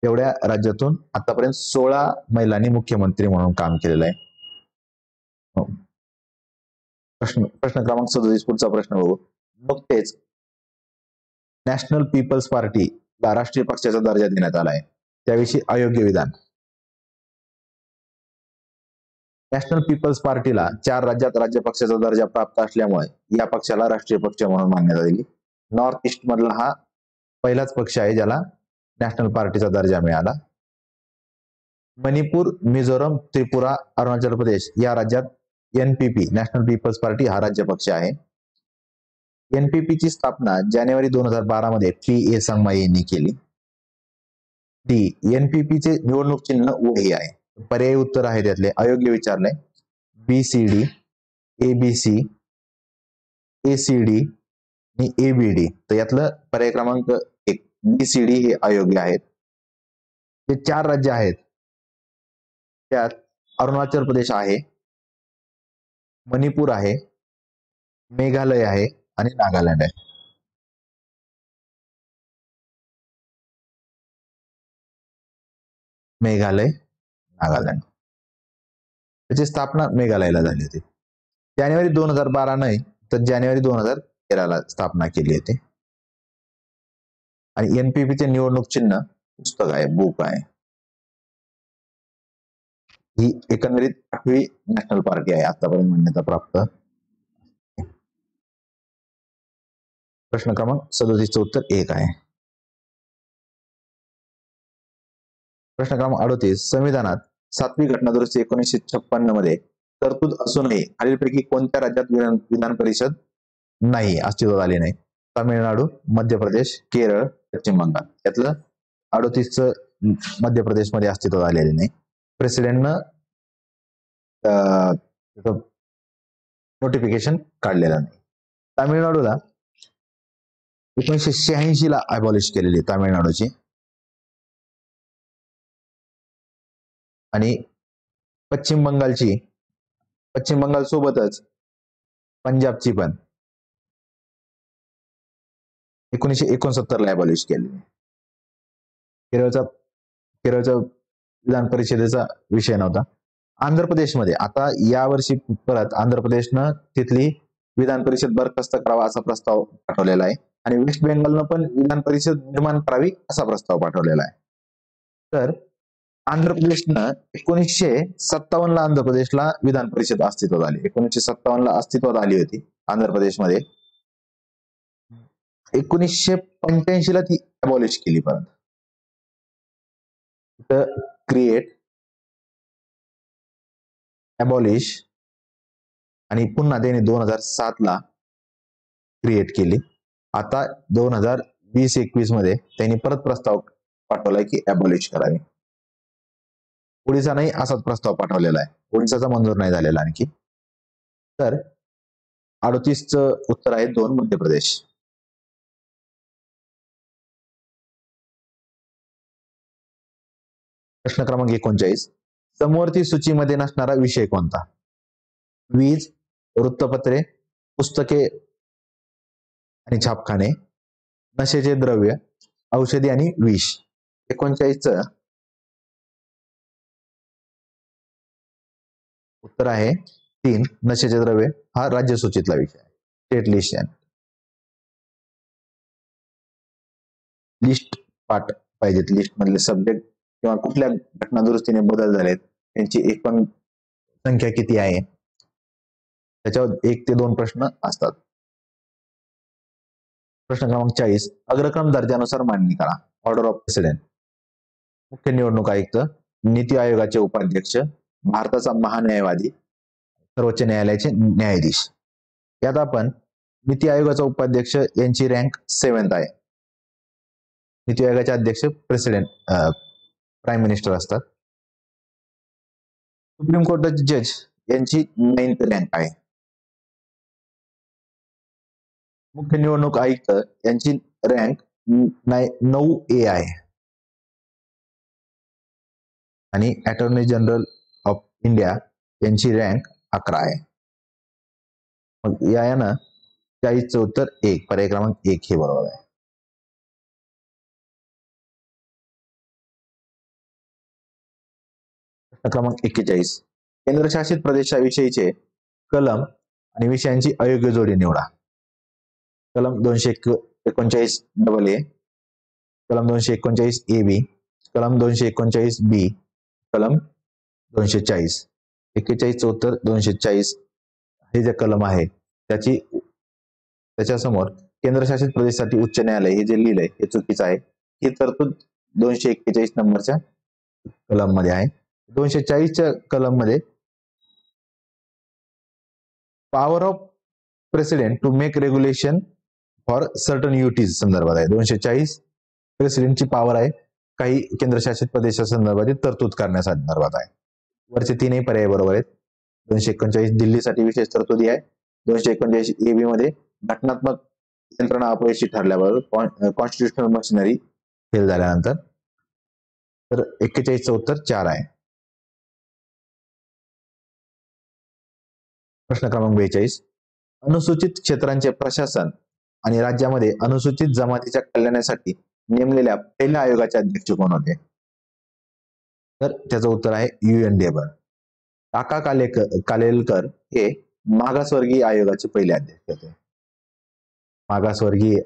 एवढ्या राज्यातून आतापर्यंत 16 महिलांनी मुख्यमंत्री म्हणून काम केलेलं आहे. प्रश्न क्रमांक 37 पुढचा प्रश्न बघू. नुकतेच नॅशनल पीपल्स पार्टीला राष्ट्रीय पक्षाचा दर्जा देण्यात आला आहे, त्याविषयी अयोग्य विधान. नॅशनल पीपल्स पार्टीला 4 राज्यात राज्य पक्षाचा दर्जा प्राप्त असल्यामुळे या पक्षाला राष्ट्रीय पक्ष म्हणून मान्यता दिली. नॉर्थ ईस्ट मधला हा पहिलाच पक्ष आहे ज्याला नॅशनल पार्टीचा दर्जा मिळाला. मणिपूर, मिझोरम, त्रिपुरा, अरुणाचल प्रदेश या राज्यात एनपीपी नॅशनल पीपल्स पार्टी हा राज्य पक्ष आहे. एनपीपीची स्थापना जानेवारी 2012 मध्ये पी ए संगमा यांनी केली. डी. एनपीपीचे निवडणूक चिन्ह ओढी आहे. पर्यायी उत्तर आहे त्यातले अयोग्य विचारलंय. बीसीडी, एबीसी, एसीडी आणि एबीडी. तर यातलं पर्याय क्रमांक 1 बीसीडी हे अयोग्य आहेत. जे 4 राज्य आहेत त्यात अरुणाचल प्रदेश आहे, मणिपूर आहे, मेघालय आहे आणि नागालँड आहे. मेघालय, नागालँड. त्याची स्थापना मेघालयला झाली होती. जानेवारी 2012 नाही तर जानेवारी 2013 स्थापना केली होती. आणि एनपीपीचे निवडणूक चिन्ह पुस्तक आहे, बुक आहे. ही एकंदरीत 8वी नॅशनल पार्टी आहे आतापर्यंत मान्यता प्राप्त. प्रश्न क्रमांक 37चं उत्तर 1 आहे. प्रश्न क्रमांक 38. संविधानात 7वी घटनादुरुस्ती 1956 मध्ये तरतूद असूनही खालीलपैकी कोणत्या राज्यात विधान परिषद नाही, अस्तित्वात आली नाही? तामिळनाडू, मध्य प्रदेश, केरळ, पश्चिम बंगाल. यातलं 38चं मध्य प्रदेशमध्ये अस्तित्वात आलेले नाही. प्रेसिडेंटनं नोटिफिकेशन काढलेलं नाही. तामिळनाडूला 1986 ला अबॉलिश केलेली तामिळनाडूची. आणि पश्चिम बंगाल सोबतच पंजाबची पण 1969 ला अबॉलिश केलेली. केरळचा विधान परिषदेचा विषय नव्हता. आंध्र प्रदेशमध्ये आता यावर्षी परत आंध्र प्रदेशनं तिथली विधान परिषद बरखास्त करावा असा प्रस्ताव पाठवलेला आहे. आणि वेस्ट बेंगॉलनं पण विधान परिषद निर्माण करावी असा प्रस्ताव पाठवलेला आहे. तर आंध्र प्रदेशनं 1957 ला आंध्र प्रदेशला विधान परिषद अस्तित्वात आली. 1957 ला अस्तित्वात आली होती आंध्र प्रदेशमध्ये. 1985 ला ती अबॉलिश केली परत. क्रिएट, अबॉलिश आणि पुन्हा त्यांनी 2007 ला क्रिएट केली. आता 2020-21 मध्ये त्यांनी परत प्रस्ताव पाठवलाय की अबॉलिश करावी. ओडिसानेही असाच प्रस्ताव पाठवलेला आहे. ओडिसाचा मंजूर नाही झालेला आणखी. तर 38चं उत्तर आहे 2, मध्य प्रदेश. प्रश्न क्रमांक 39. समवर्ती सूचीमध्ये नसणारा विषय कोणता? वीज, वृत्तपत्रे, पुस्तके आणि छापखाने, नशेचे द्रव्य, औषधी आणि विष. 39चं उत्तर आहे 3, नशेचे द्रव्य. हा राज्य सूचीतला विषय आहे, स्टेट लिस्ट. लिस्ट पाठ पाहिजेत. लिस्ट मधले सब्जेक्ट किंवा कुठल्या घटना दुरुस्तीने बदल झालेत त्यांची एकूण संख्या किती आहे, त्याच्यावर 1 ते 2 प्रश्न असतात. प्रश्न क्रमांक 40. अग्रक्रम दर्जानुसार मांडणी करा. Order of president. मुख्य निवडणूक आयुक्त, नीती आयोगाचे उपाध्यक्ष, भारताचा महान्यायवादी, सर्वोच्च न्यायालयाचे न्यायाधीश. यात आपण नीती आयोगाचा उपाध्यक्ष यांची रँक 7th आहे. नीती आयोगाचे अध्यक्ष प्रेसिडेंट, प्राईम मिनिस्टर असतात. सुप्रीम कोर्टाचे जज यांची 9th रँक आहे. मुख्य निवडणूक आयुक्त यांची रँक 9A आहे. आणि अटॉर्नी जनरल ऑफ इंडिया यांची रँक 11 आहे. मग यानं 40चं उत्तर 1, पर्याय क्रमांक 1 हे बरोबर आहे. क्रमांक 41. केंद्रशासित प्रदेशाविषयीचे कलम आणि विषयांची अयोग्य जोडी निवडा. कलम 239 AA, कलम 239 AB, कलम 239 B, कलम 240. 41चं उत्तर 240 हे जे कलम आहे त्याच्यासमोर केंद्रशासित प्रदेशासाठी उच्च न्यायालय हे जे लिहिलंय हे चुकीचं आहे. ही तरतूद 241 नंबरच्या कलम मध्ये आहे. 240च्या कलम मध्ये power of president to make regulation for certain UTs संदर्भात आहे. 240 प्रेसिडेंटची पॉवर आहे काही केंद्रशासित प्रदेशासंदर्भात तरतूद करण्यासंदर्भात आहे. वरचे 3ही पर्याय बरोबर आहेत. 239 दिल्लीसाठी विशेष तरतुदी आहे. 239 AB मध्ये घटनात्मक यंत्रणा अपयशी ठरल्याबरोबर कॉन्स्टिट्युशनल मशिनरी फेल झाल्यानंतर. तर 41चं उत्तर 4 आहे. प्रश्न क्रमांक 42. अनुसूचित क्षेत्रांचे प्रशासन आणि राज्यामध्ये अनुसूचित जमातीच्या कल्याणासाठी नेमलेल्या पहिल्या आयोगाचे अध्यक्ष कोण होते? तर त्याचं उत्तर आहे UN डेबन. काका कालेलकर हे मागासवर्गीय आयोगाचे पहिले अध्यक्ष होते. मागासवर्गीय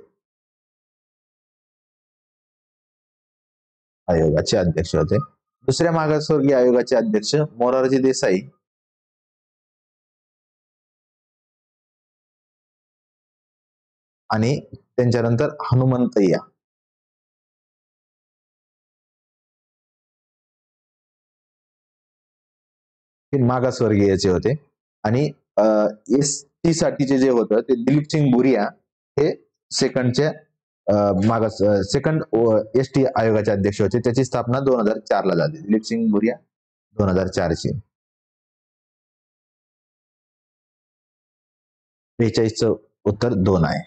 आयोगाचे अध्यक्ष होते. दुसऱ्या मागासवर्गीय आयोगाचे अध्यक्ष मोरारजी देसाई आणि त्यांच्यानंतर हनुमंतय्या. हे मागासवर्गीयचे होते. आणि ST साठीचे जे होतं ते दिलीपसिंग भुरिया हे सेकंड ST आयोगाचे अध्यक्ष होते. त्याची स्थापना 2004 ला झाली. दिलीपसिंग भुरिया 2004 ची. 43चं उत्तर 2 आहे.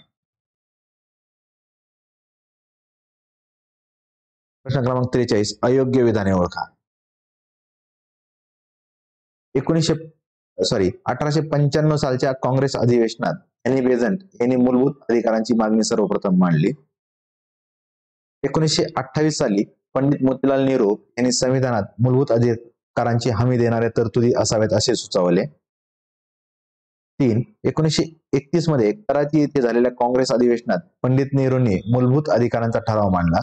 प्रश्न क्रमांक 43 अयोग्य विधाने ओळखा. 1895 सालच्या काँग्रेस अधिवेशनात एनी बेझंट यांनी मूलभूत अधिकारांची मागणी सर्वप्रथम मांडली. 1928 साली पंडित मोतीलाल नेहरू यांनी संविधानात मूलभूत अधिकारांची हमी देणाऱ्या तरतुदी असाव्यात असे सुचवले. 3. 1931 मध्ये कराची येथे झालेल्या काँग्रेस अधिवेशनात पंडित नेहरूंनी मूलभूत अधिकारांचा ठराव मांडला.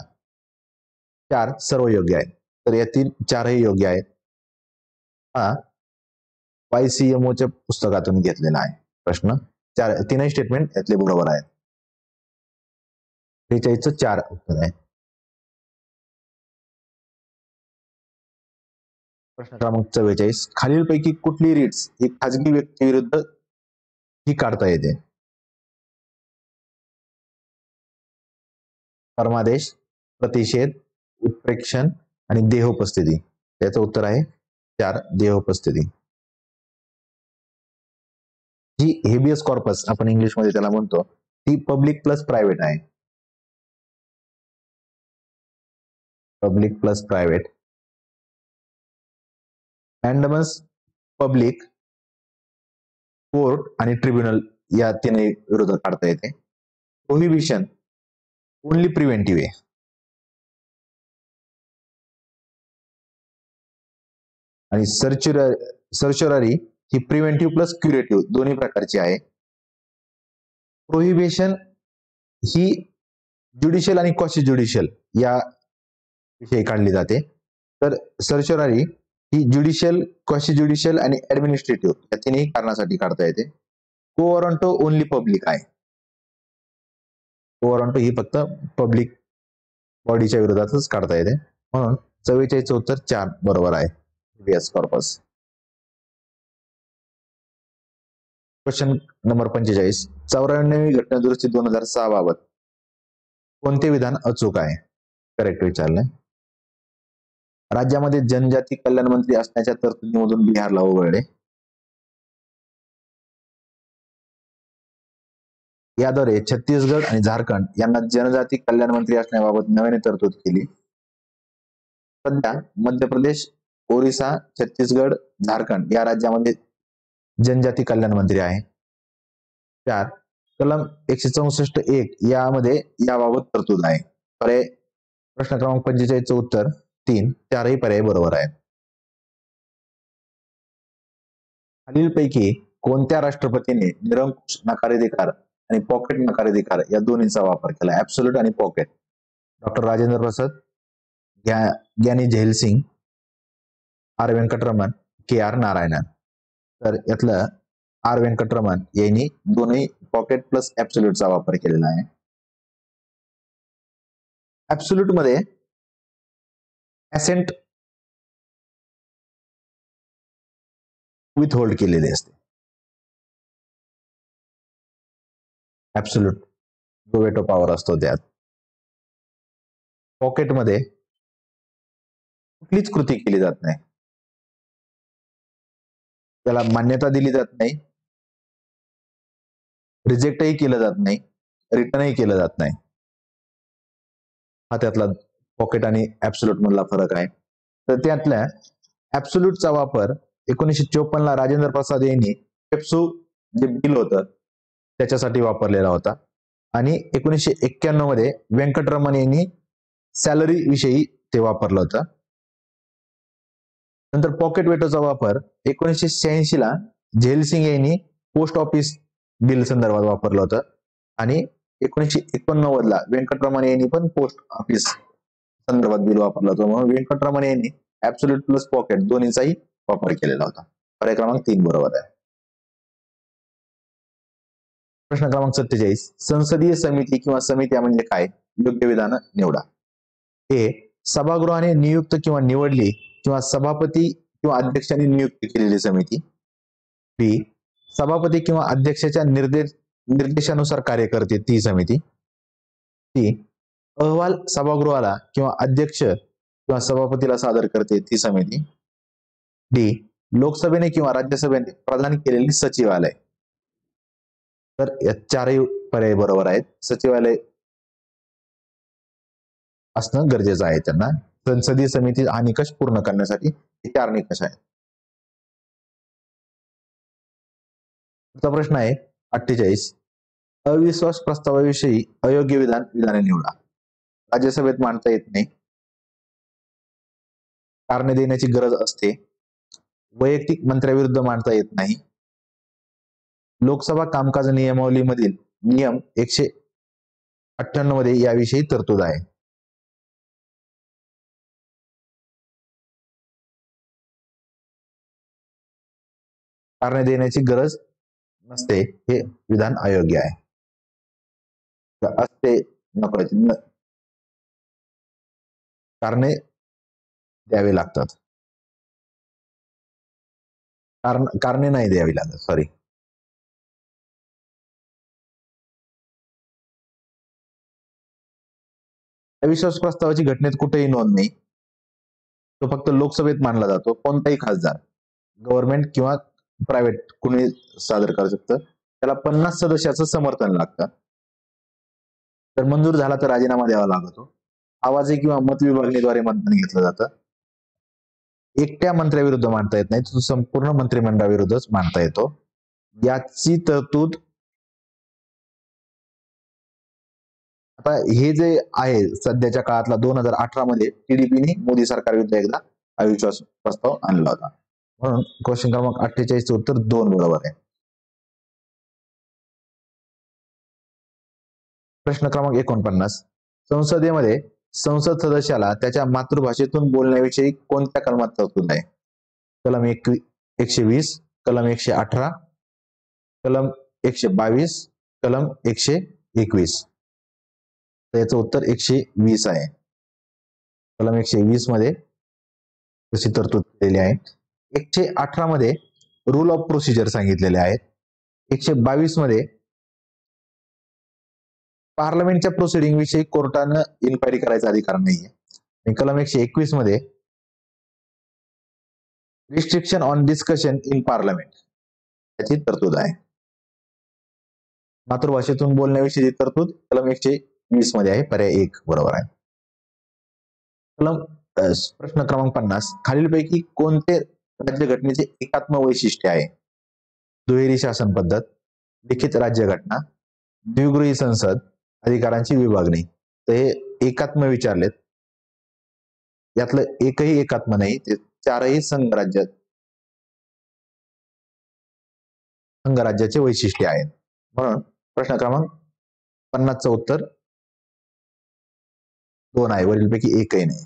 4. सर्व योग्य आहेत. तर यातील 4ही योग्य आहेत. हा YCMOच्या पुस्तकातून घेतलेला आहे प्रश्न. 3ही स्टेटमेंट यातले बरोबर आहेत. 43चं 4 उत्तर आहे. प्रश्न क्रमांक 44 खालीलपैकी कुठली रिट्स ही खाजगी व्यक्ती विरुद्ध ही काढता येते. परमादेश, प्रतिषेध, उत्प्रेक्षण आणि देहोपस्थिती. त्याचं उत्तर आहे 4 देहोपस्थिती. जी हेबियस कॉर्पस आपण इंग्लिशमध्ये त्याला म्हणतो ती पब्लिक प्लस प्रायव्हेट आहे. Public plus private. Mandamus public, court आणि ट्रिब्युनल या तिन्ही विरोधात काढता येते. प्रोहिबिशन ओनली प्रिव्हेंटिव्ह आहे. आणि सर्च्युररी ही प्रिव्हेंटिव्ह प्लस क्युरेटिव्ह दोन्ही प्रकारची आहे. प्रोहिबिशन ही ज्युडिशियल आणि क्वासी ज्युडिशियल या विषयी काढली जाते. तर सर्च्युररी ही ज्युडिशियल, क्वासी ज्युडिशियल आणि ऍडमिनिस्ट्रेटिव्ह या तिन्ही कारणासाठी काढता येते. को वॉरंटो ओनली पब्लिक आहे. को वॉरंटो ही फक्त पब्लिक बॉडीच्या विरोधातच काढता येते. म्हणून 44चं उत्तर 4 बरोबर आहे. Habeas corpus. क्वेश्चन नंबर 45 94वी घटना दुरुस्ती 2006 बाबत कोणते विधान अचूक आहे. करेक्ट विचारलंय. राज्यामध्ये जनजाती कल्याण मंत्री असण्याच्या तरतुदीमधून बिहारला वगळले. याद्वारे छत्तीसगड आणि झारखंड यांना जनजाती कल्याण मंत्री असण्याबाबत नव्याने तरतूद केली. सध्या मध्य प्रदेश, ओरिसा, छत्तीसगड, झारखंड या राज्यामध्ये जनजाती कल्याण मंत्री आहे. 4. कलम 164(1) यामध्ये याबाबत तरतूद आहे. प्रश्न क्रमांक 45चं उत्तर 3. 4ही पर्याय बरोबर आहेत. खालीलपैकी कोणत्या राष्ट्रपतीने निरंकुश नकाराधिकार आणि पॉकेट नकाराधिकार या दोन्हीचा वापर केला. ऍब्सोल्यूट आणि पॉकेट. डॉक्टर राजेंद्र प्रसाद, ज्ञानी झैल सिंग, R. व्यंकटरमण, KR. नारायणन. तर यातलं R. व्यंकटरमण यांनी दोन्ही पॉकेट प्लस ऍब्सोल्यूटचा वापर केलेला आहे. ऍब्सोल्यूट मध्ये ऍसेंट विथ होल्ड केलेले असते. ऍब्सोल्यूट जो वेटो पॉवर असतो त्यात. पॉकेटमध्ये कुठलीच कृती केली जात नाही. त्याला मान्यता दिली जात नाही, रिजेक्टही केलं जात नाही, रिटर्नही केलं जात नाही. हा त्यातला पॉकेट आणि ऍब्सोल्यूट मधला फरक आहे. तर त्यातल्या ऍब्सोल्यूटचा वापर 1954 ला राजेंद्र प्रसाद यांनी पेप्सू जे बिल होतं त्याच्यासाठी वापरलेला होता. आणि 1991 मध्ये व्यंकटरमण यांनी सॅलरी विषयी ते वापरलं होतं. नंतर पॉकेट वेटोचा वापर 1986 ला झैल सिंग यांनी पोस्ट ऑफिस बिल संदर्भात वापरलं होतं आणि 1989 ला व्यंकटरमण यांनी पण पोस्ट ऑफिस संदर्भात बिल वापरलं होतं. म्हणून व्यंकटरमण यांनी ऍब्सोल्यूट प्लस पॉकेट दोन्हीचाही वापर केलेला होता. पर्याय क्रमांक 3 बरोबर आहे. प्रश्न क्रमांक 47. संसदीय समिती किंवा समित्या म्हणजे काय? योग्य विधान निवडा. ए. सभागृहाने नियुक्त किंवा निवडली किंवा सभापती किंवा अध्यक्षांनी नियुक्त केलेली समिती. बी. सभापती किंवा अध्यक्षाच्या निर्देशानुसार कार्य करते ती समिती. सी. अहवाल सभागृहाला किंवा अध्यक्ष किंवा सभापतीला सादर करते ती समिती. डी. लोकसभेने किंवा राज्यसभेने प्रदान केलेली सचिवालय. तर या चारही पर्याय बरोबर आहेत. सचिवालय असणं गरजेचं आहे त्यांना. संसदीय समिती हा निकष पूर्ण करण्यासाठी हे 4 निकष आहेत. पुढचा प्रश्न आहे 48. अविश्वास प्रस्तावाविषयी अयोग्य विधाने निवडा. राज्यसभेत मांडता येत नाही, कारणे देण्याची गरज असते, वैयक्तिक मंत्र्याविरुद्ध मांडता येत नाही, लोकसभा कामकाज नियमावलीमधील नियम 198 मध्ये याविषयी तरतूद आहे. कारणे देण्याची गरज नसते हे विधान अयोग्य आहे. असते नको, कारणे द्यावे लागतात. कारणे नाही द्यावी लागत, सॉरी. अविश्वास प्रस्तावाची घटनेत कुठेही नोंद नाही. तो फक्त लोकसभेत मांडला जातो. कोणताही खासदार, गव्हर्नमेंट किंवा प्रायव्हेट कुणी सादर करू शकतं. त्याला 50 सदस्याचं समर्थन लागतं. जर मंजूर झाला तर राजीनामा द्यावा लागतो. आवाजी किंवा मत विभागणीद्वारे मतदान घेतलं जातं. एकट्या मंत्र्याविरुद्ध मांडता येत नाही, तो संपूर्ण मंत्रिमंडळाविरुद्धच मांडता येतो. याची तरतूद आता हे जे आहे सध्याच्या काळातला 2018 मध्ये टीडीपीने मोदी सरकार विरुद्ध एकदा अविश्वास प्रस्ताव आणला होता. म्हणून क्वेश्चन क्रमांक 48 चे उत्तर 2 बरोबर आहे. प्रश्न क्रमांक 49. संसदेमध्ये संसद सदस्याला त्याच्या मातृभाषेतून बोलण्याविषयी कोणत्या कलमात तरतूद आहे? कलम 120, कलम 118, कलम 122, कलम 121. तर याचं उत्तर 120 आहे. कलम 120 मध्ये तशी तरतूद केलेली आहे. 118 मध्ये रूल ऑफ प्रोसिजर सांगितलेले आहेत. 122 मध्ये पार्लमेंटच्या प्रोसिडिंग विषयी कोर्टानं इन्क्वायरी करायचा अधिकार नाहीये. आणि कलम 121 मध्ये restriction on discussion in parliament याची तरतूद आहे. मातृभाषेतून बोलण्याविषयी तरतूद कलम 120 मध्ये आहे. पर्याय 1 बरोबर आहे. प्रश्न क्रमांक 50. खालीलपैकी कोणते राज्यघटनेचे एकात्म वैशिष्ट्य आहे? दुहेरी शासन पद्धत, लिखित राज्यघटना, द्विगृही संसद, अधिकारांची विभागणी. तर हे एकात्म विचारलेत. यातलं एकही एकात्म नाही, ते 4ही संघराज्याचे वैशिष्ट्य आहेत. म्हणून प्रश्न क्रमांक 50चं उत्तर 2 आहे. वरीलपैकी एकही नाही.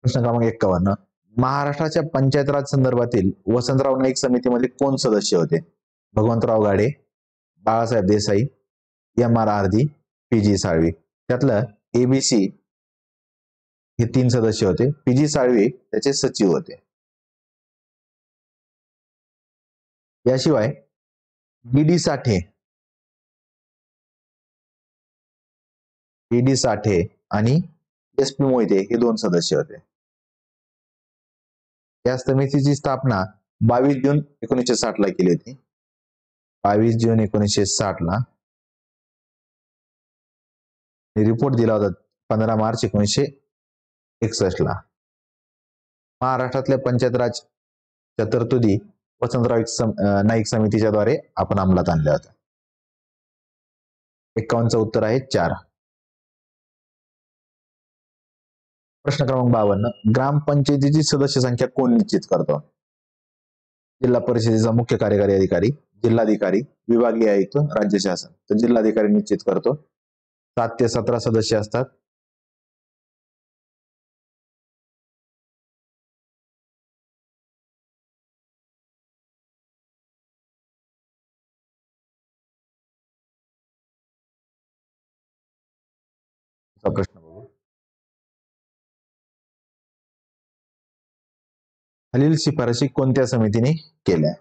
प्रश्न क्रमांक 51. महाराष्ट्राच्या पंचायत राज संदर्भातील वसंतराव नाईक समितीमध्ये कोण सदस्य होते? भगवंतराव गाडे, बाळासाहेब देसाई, MR आरदी, PG साळवी. त्यातलं ABC हे 3 सदस्य होते. PG साळवी त्याचे सचिव होते. याशिवाय DD साठे आणि SP मोहिते हे 2 सदस्य होते. या समितीची स्थापना 22 जून 1960 ला केली होती. 22 जून 1960 ला. रिपोर्ट दिला होता 15 मार्च 1961 ला. महाराष्ट्रातल्या पंचायत राजच्या तरतुदी वसंतराव नाईक समितीच्या द्वारे आपण अंमलात आणल्या होत्या. 51चं उत्तर आहे 4. प्रश्न क्रमांक 52, ग्रामपंचायतीची सदस्य संख्या कोण निश्चित करतो? जिल्हा परिषदेचा मुख्य कार्यकारी अधिकारी, जिल्हाधिकारी, विभागीय आयुक्त, राज्य शासन. तर जिल्हाधिकारी निश्चित करतो. 7 ते 17 सदस्य असतात. प्रश्न बघू. खालील शिफारशी कोणत्या समितीने केल्या?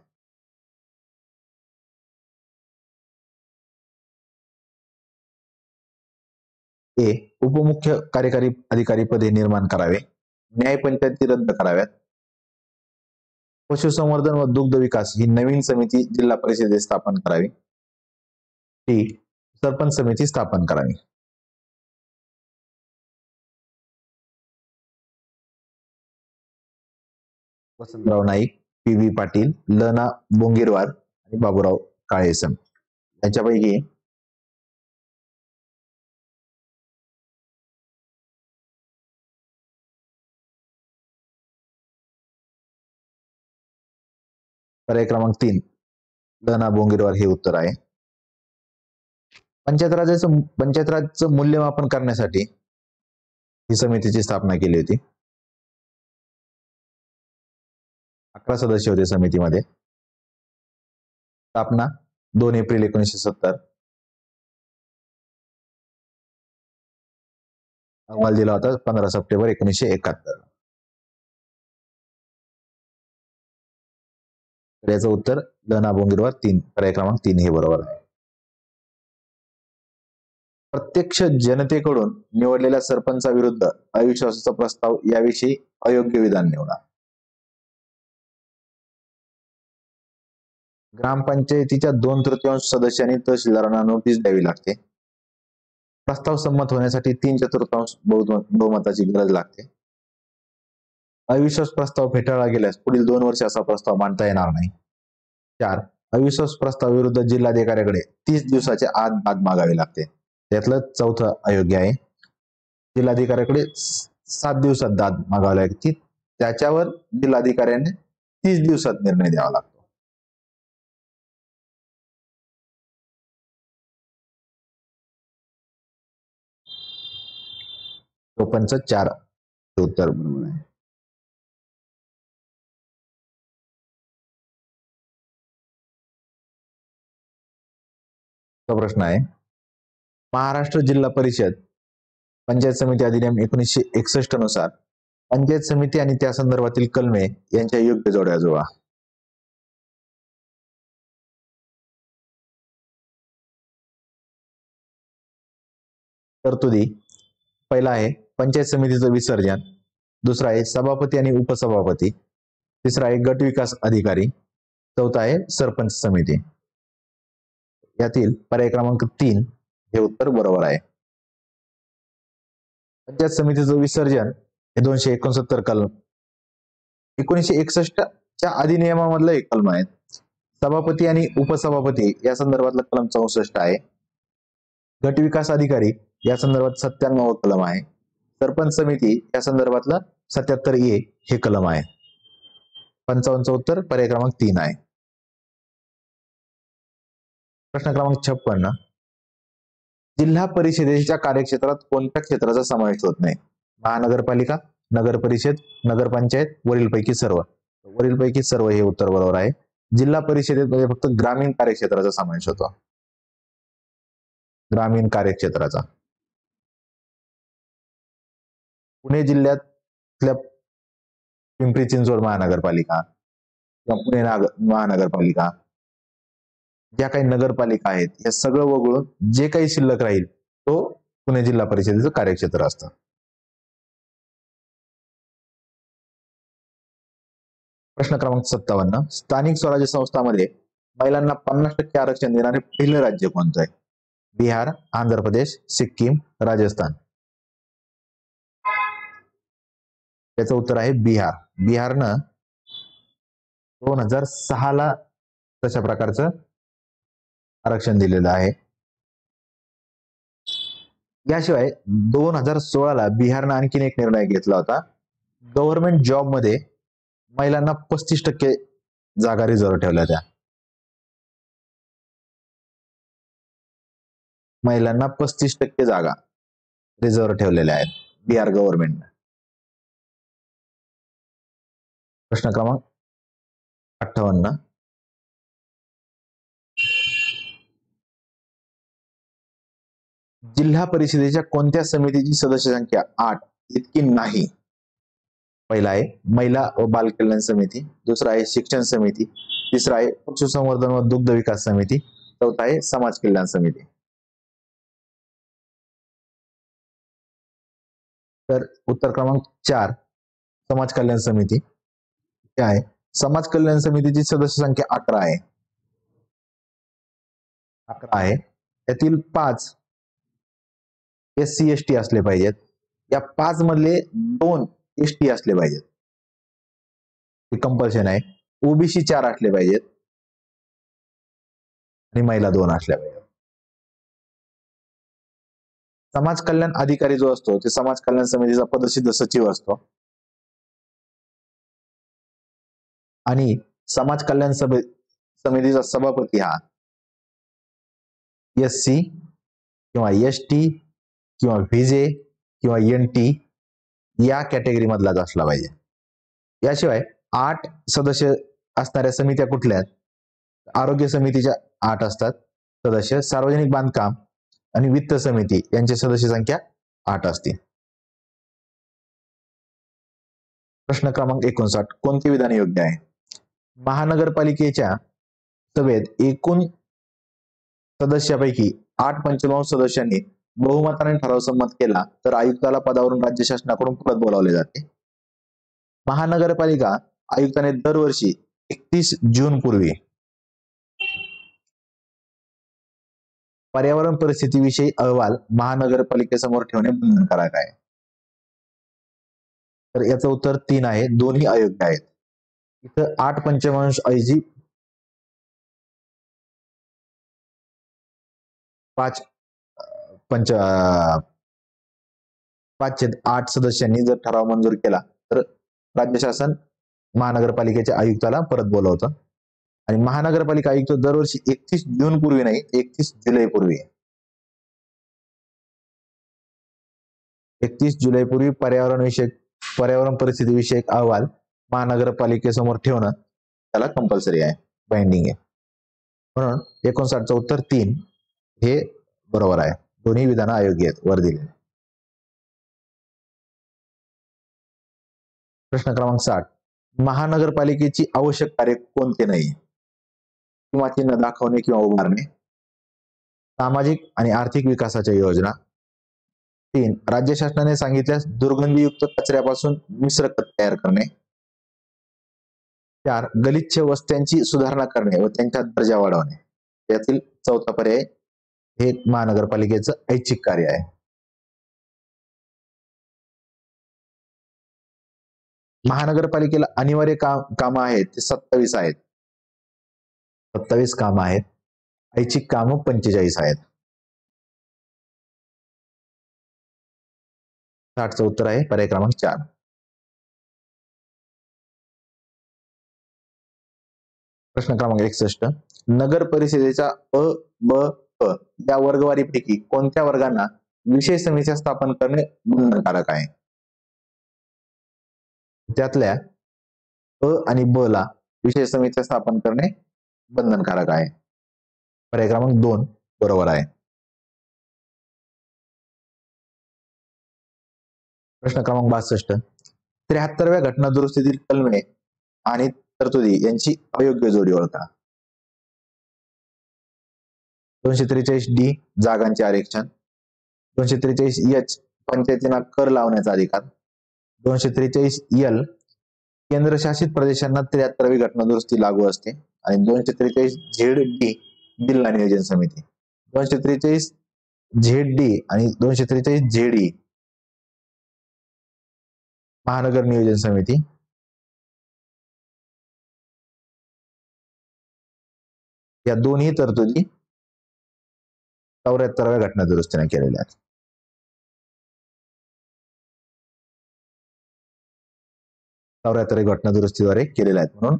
ए. उपमुख्य कार्यकारी अधिकारी पदे निर्माण करावे. न्याय पंचायती रद्द कराव्यात. पशुसंवर्धन व दुग्ध विकास ही नवीन समिती जिल्हा परिषदेत स्थापन करावी. टी. सरपंच समिती स्थापन करावी. वसंतराव नाईक, पी.व्ही. पाटील, ल.ना. बोंगीरवार आणि बाबूराव काळेसम यांच्यापैकी पर्याय क्रमांक 3 ल.ना. बोंगीरवार हे उत्तर आहे. पंचायत राजचं मूल्यमापन करण्यासाठी ही समितीची स्थापना केली होती. 11 सदस्य होते समितीमध्ये. स्थापना 2 एप्रिल 1970. अहवाल दिला होता 15 सप्टेंबर 1971. याचं उत्तर ल.ना. बोंगीरवार 3, पर्याय क्रमांक 3 हे बरोबर आहे. प्रत्यक्ष जनतेकडून निवडलेल्या सरपंचाविरुद्ध अविश्वासाचा प्रस्ताव याविषयी अयोग्य विधान निवडा. ग्रामपंचायतीच्या 2/3 सदस्यांनी तहसीलदारांना नोटीस द्यावी लागते. प्रस्ताव संमत होण्यासाठी 3/4 बहुमताची गरज लागते. अविश्वास प्रस्ताव फेटाळला गेल्यास पुढील 2 वर्ष असा प्रस्ताव मांडता येणार नाही. 4. अविश्वास प्रस्ताव विरुद्ध जिल्हाधिकाऱ्याकडे 30 दिवसाच्या आत दाद मागावी लागते. त्यातलं 4थं अयोग्य आहे. जिल्हाधिकाऱ्याकडे 7 दिवसात दाद मागावी लागते. त्याच्यावर जिल्हाधिकाऱ्याने 30 दिवसात निर्णय द्यावा लागतो. चोपनच 4 उत्तर बरोबर आहे. प्रश्न आहे, महाराष्ट्र जिल्हा परिषद पंचायत समिती अधिनियम 1961 नुसार पंचायत समिती आणि त्या संदर्भातील कलमे यांच्या योग्य जोड्या जुळवा. तरतुदी पहिला आहे पंचायत समितीचं विसर्जन, दुसरा आहे सभापती आणि उपसभापती, तिसरा आहे गट विकास अधिकारी, चौथा आहे सरपंच समिती. यातील पर्याय क्रमांक 3 हे उत्तर बरोबर आहे. पंचायत समितीचं विसर्जन हे 269 कलम 1961 च्या अधिनियमामधलं एक कलम आहे. सभापती आणि उपसभापती या संदर्भातलं कलम 64 आहे. गट विकास अधिकारी या संदर्भात 97 कलम आहे. सरपंच समिती या संदर्भातलं 77A हे कलम आहे. 55 उत्तर पर्याय क्रमांक 3 आहे. प्रश्न क्रमांक 56, जिल्हा परिषदेच्या कार्यक्षेत्रात कोणत्या क्षेत्राचा समावेश होत नाही? महानगरपालिका, नगर परिषद, नगरपंचायत, वरीलपैकी सर्व. वरीलपैकी सर्व हे उत्तर बरोबर आहे. जिल्हा परिषदेमध्ये फक्त ग्रामीण कार्यक्षेत्राचा समावेश होतो. ग्रामीण कार्यक्षेत्राचा. पुणे जिल्ह्यातल्या पिंपरी चिंचवड महानगरपालिका किंवा पुणे महानगरपालिका, ज्या काही नगरपालिका आहेत या सगळं वगळून जे काही शिल्लक राहील तो पुणे जिल्हा परिषदेचं कार्यक्षेत्र असतं. प्रश्न क्रमांक 57, स्थानिक स्वराज्य संस्थांमध्ये महिलांना 50% आरक्षण देणारे पहिले राज्य कोणतं आहे? बिहार, आंध्र प्रदेश, सिक्कीम, राजस्थान. त्याचं उत्तर आहे बिहार. बिहारनं 2006 ला तशा प्रकारचं आरक्षण दिलेलं आहे. याशिवाय 2016ला बिहारनं आणखीन एक निर्णय घेतला होता. गव्हर्नमेंट जॉब मध्ये महिलांना 35% जागा रिझर्व्ह ठेवल्या होत्या. महिलांना 35% जागा रिझर्व्ह ठेवलेल्या आहेत बिहार गव्हर्नमेंट. प्रश्न क्रमांक 58. जिल्हा परिषदेच्या कोणत्या समितीची सदस्य संख्या 8 इतकी नाही? पहिला आहे महिला व बाल कल्याण समिती, दुसरा आहे शिक्षण समिती, तिसरा आहे पशुसंवर्धन व दुग्ध विकास समिती, चौथा आहे समाज कल्याण समिती. तर उत्तर क्रमांक 4 समाज कल्याण समिती आहे. समाज कल्याण समितीची सदस्य संख्या 11 आहे. 11 आहे. त्यातील 5 SC ST असले पाहिजेत. या 5 मधले 2 ST असले पाहिजेत. हे कंपल्शन आहे. ओबीसी 4 असले पाहिजेत आणि महिला 2 असल्या पाहिजेत. समाज कल्याण अधिकारी जो असतो ते समाज कल्याण समितीचा पदसिद्ध सचिव असतो आणि समाज कल्याण समितीचा सभापती हा SC किंवा ST किंवा VJ किंवा NT या कॅटेगरी मधलाच असला पाहिजे. याशिवाय 8 सदस्य असणाऱ्या समित्या कुठल्या? आरोग्य समितीच्या 8 असतात सदस्य, सार्वजनिक बांधकाम आणि वित्त समिती यांची सदस्य संख्या 8 असते. प्रश्न क्रमांक 59. कोणते विधान योग्य आहे? महानगरपालिकेच्या सभेत एकूण सदस्यापैकी 8 पंचमांश सदस्यांनी बहुमताने ठराव संमत केला तर आयुक्ताला पदावरून राज्य शासनाकडून परत बोलावले जाते. महानगरपालिका आयुक्ताने दरवर्षी 31 जून पूर्वी पर्यावरण परिस्थितीविषयी अहवाल महानगरपालिकेसमोर ठेवणे बंधनकारक आहे. तर याचं उत्तर 3 आहे. दोन्ही अयोग्य आहेत. इथं 8 पंचमांश ऐवजी 5 5/8 सदस्यांनी जर ठराव मंजूर केला तर राज्य शासन महानगरपालिकेच्या आयुक्ताला परत बोलवतं आणि महानगरपालिका आयुक्त दरवर्षी 31 जून पूर्वी नाही 31 जुलै पूर्वी 31 जुलै पूर्वी पर्यावरण परिस्थिती विषयक अहवाल महानगरपालिकेसमोर ठेवणं त्याला कंपल्सरी आहे, बाइंडिंग आहे. म्हणून 59चं उत्तर 3 हे बरोबर आहे. दोन्ही विधानं अयोग्य आहेत वर दिले. प्रश्न क्रमांक 60. महानगरपालिकेची आवश्यक कार्य कोणते नाही? किंवा चिन्ह दाखवणे किंवा उभारणे, सामाजिक आणि आर्थिक विकासाच्या योजना, 3 राज्य शासनाने सांगितल्यास दुर्गंधीयुक्त कचऱ्यापासून मिश्र खत तयार करणे, 4 गलिच्छ वस्त्यांची सुधारणा करणे व त्यांचा दर्जा वाढवणे. यातील चौथा पर्याय हे महानगरपालिकेचं ऐच्छिक कार्य आहे. महानगरपालिकेला अनिवार्य कामं आहेत ते 27 आहेत. 27 कामं आहेत. ऐच्छिक कामं 45 आहेत. 60चं उत्तर आहे पर्याय क्रमांक 4. प्रश्न क्रमांक 61. नगर परिषदेच्या अ, ब, क या वर्गवारीपैकी कोणत्या वर्गांना विषय समित्या स्थापन करणे बंधनकारक आहे? त्यातल्या अ आणि ब ला विषय समित्या स्थापन करणे बंधनकारक आहे. पर्याय क्रमांक 2 बरोबर आहे. प्रश्न क्रमांक 62. 73व्या घटना दुरुस्तीतील कलमे आणि तरतुदी यांची अयोग्य जोडी ओळखा. 243D जागांचे आरक्षण, 243H पंचायतींना कर लावण्याचा अधिकार, 243L केंद्रशासित प्रदेशांना 73वी घटना दुरुस्ती लागू असते आणि 243ZD जिल्हा नियोजन समिती. 243ZD आणि 243ZE महानगर नियोजन समिती. या दोन्ही तरतुदी 74व्या घटना दुरुस्तीने केलेल्या आहेत. 74 घटना दुरुस्तीद्वारे केलेल्या आहेत. म्हणून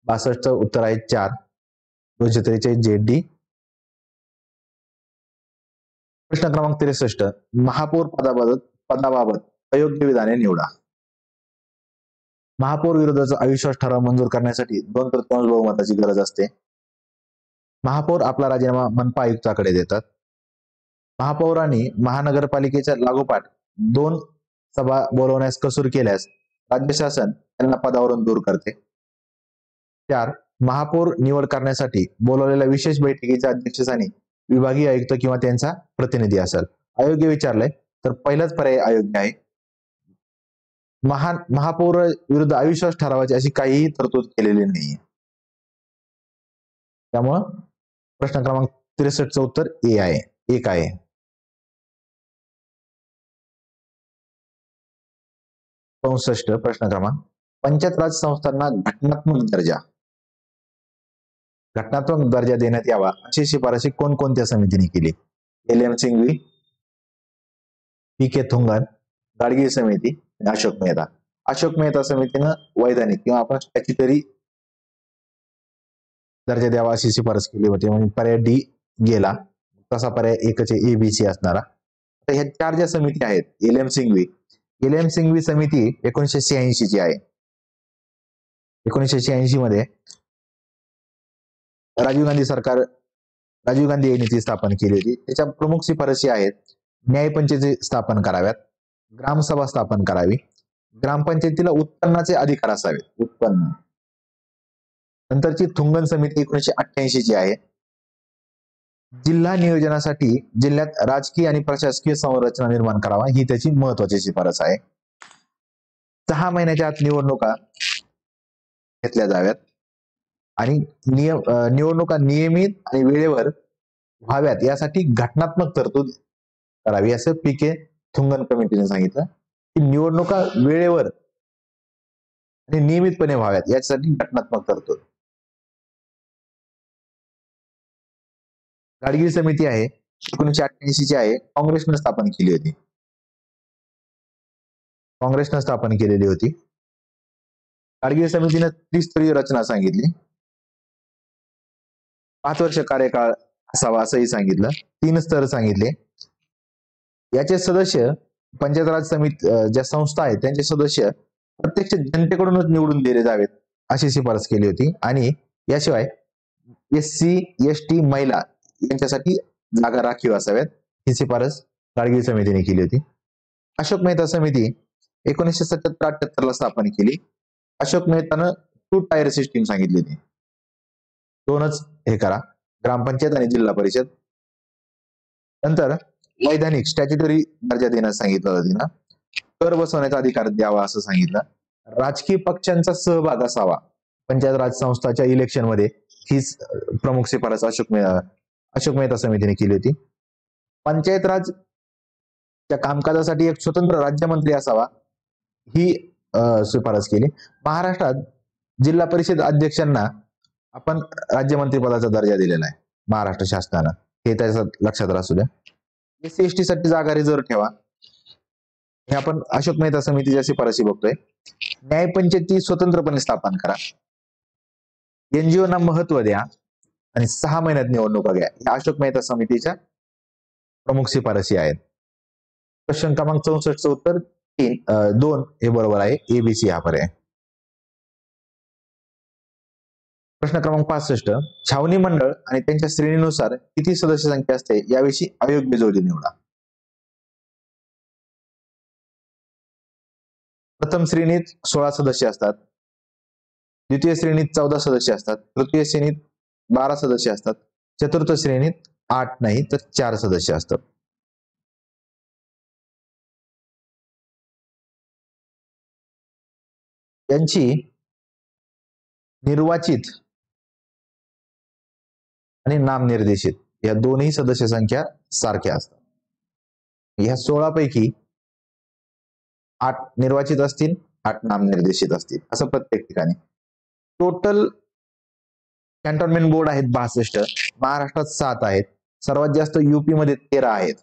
62 उत्तर आहे 4. 243 ZD. प्रश्न क्रमांक 63. महापौर पदाबाबत अयोग्य विधाने निवडा. महापौर विरोधाचा अविश्वास ठराव मंजूर करण्यासाठी 2/3 बहुमताची गरज असते. महापौर आपला राजीनामा मनपा आयुक्ताकडे देतात. महापौरांनी महानगरपालिकेच्या लागोपाठ 2 सभा बोलवण्यास कसूर केल्यास राज्य शासन त्यांना पदावरून दूर करते. 4. महापौर निवड करण्यासाठी बोलवलेल्या विशेष बैठकीच्या अध्यक्षस्थानी विभागीय आयुक्त किंवा त्यांचा प्रतिनिधी असेल. अयोग्य विचारलंय तर पहिलाच पर्याय अयोग्य आहे. महापौर विरुद्ध अविश्वास ठरावाची अशी काहीही तरतूद केलेली नाहीये. त्यामुळं प्रश्न क्रमांक 63 उत्तर ए आहे, 1 आहे. प्रश्न क्रमांक. पंचायत राज संस्थांना घटनात्मक दर्जा देण्यात यावा अशी शिफारशी कोणकोणत्या समितीने केली? LM सिंघवी, PK थुंगन, गाडगीळ समिती, अशोक मेहता. अशोक मेहता समितीनं वैधानिक किंवा आपण स्टॅच्युटरी दर्जा द्यावा अशी शिफारस केली होती. म्हणजे पर्याय डी गेला. तसा पर्याय एकच आहे, ABC असणारा. तर ह्या 4 ज्या समिती आहेत, LM सिंघवी समिती 1986 ची आहे. 1986 मध्ये राजीव गांधी यांनी ती स्थापन केली होती. त्याच्या प्रमुख शिफारशी आहेत: न्यायपंचायती स्थापन कराव्यात, ग्रामसभा स्थापन करावी, ग्रामपंचायतीला उत्पन्नाचे अधिकार असावेत, उत्पन्न. नंतरची थुंगन समिती 1988 ची आहे. जिल्हा नियोजनासाठी जिल्ह्यात राजकीय आणि प्रशासकीय संरचना निर्माण करावा ही त्याची महत्वाची शिफारस आहे. 6 महिन्याच्या आत निवडणुका घेतल्या जाव्यात आणि निवडणुका नियमित आणि वेळेवर व्हाव्यात यासाठी घटनात्मक तरतूद करावी असं PK थुंगन कमिटीने सांगितलं की निवडणुका वेळेवर आणि नियमितपणे व्हाव्यात यासाठी घटनात्मक तरतूद. गाडगीळ समिती आहे 1988 ची आहे. काँग्रेसने स्थापन केली होती. गाडगीळ समितीने त्रिस्तरीय रचना सांगितली. 5 वर्ष कार्यकाळ असावा असंही सांगितलं. 3 स्तर सांगितले. याचे सदस्य पंचायत राज समिती ज्या संस्था आहेत त्यांचे सदस्य प्रत्यक्ष जनतेकडूनच निवडून दिले जावेत अशी शिफारस केली होती. आणि याशिवाय SC ST महिला यांच्यासाठी जागा राखीव असाव्यात ही शिफारस गाडगीळ समितीने केली होती. अशोक मेहता समिती 1977-78 ला स्थापन केली. अशोक मेहतानं 2 टायर सिस्टीम सांगितली होती. 2च हे करा, ग्रामपंचायत आणि जिल्हा परिषद. नंतर वैधानिक स्टॅच्युटरी दर्जा देण्यास सांगितलं होतं तिनं. कर बसवण्याचा अधिकार द्यावा असं सांगितलं. राजकीय पक्षांचा सहभाग असावा पंचायत राज संस्थाच्या इलेक्शन मध्ये हीच प्रमुख शिफारस अशोक मेहता समितीने केली होती. पंचायत राजच्या कामकाजासाठी एक स्वतंत्र राज्यमंत्री असावा ही शिफारस केली. महाराष्ट्रात जिल्हा परिषद अध्यक्षांना आपण राज्यमंत्री पदाचा दर्जा दिलेला आहे महाराष्ट्र शासनानं, हे त्याच्या लक्षात असू द्या. SC ST साठी जागा रिझर्व्ह ठेवा हे आपण अशोक मेहता समितीच्या शिफारशी बघतोय. न्यायपंचायती स्वतंत्रपणे स्थापन करा, NGO ना महत्व द्या आणि 6 महिन्यात निवडणुका घ्या या अशोक मेहता समितीच्या प्रमुख शिफारशी आहेत. प्रश्न क्रमांक 64 उत्तर 2 हे बरोबर आहे, ABC हा पर्याय. प्रश्न क्रमांक 65. छावणी मंडळ आणि त्यांच्या श्रेणीनुसार किती सदस्य संख्या असते याविषयी अयोग्य जोडी निवडा. प्रथम श्रेणीत 16 सदस्य असतात, द्वितीय श्रेणीत 14 सदस्य असतात, तृतीय श्रेणीत 12 सदस्य असतात, चतुर्थ श्रेणीत 8 नाही तर 4 सदस्य असतात. त्यांची निर्वाचित आणि नामनिर्देशित या दोन्ही सदस्य संख्या सारख्या असतात. या 16 पैकी 8 निर्वाचित असतील, 8 नामनिर्देशित असतील, असं प्रत्येक ठिकाणी. टोटल कॅन्टोन्मेंट बोर्ड आहेत 62, महाराष्ट्रात 7 आहेत, सर्वात जास्त UP मध्ये 13 आहेत.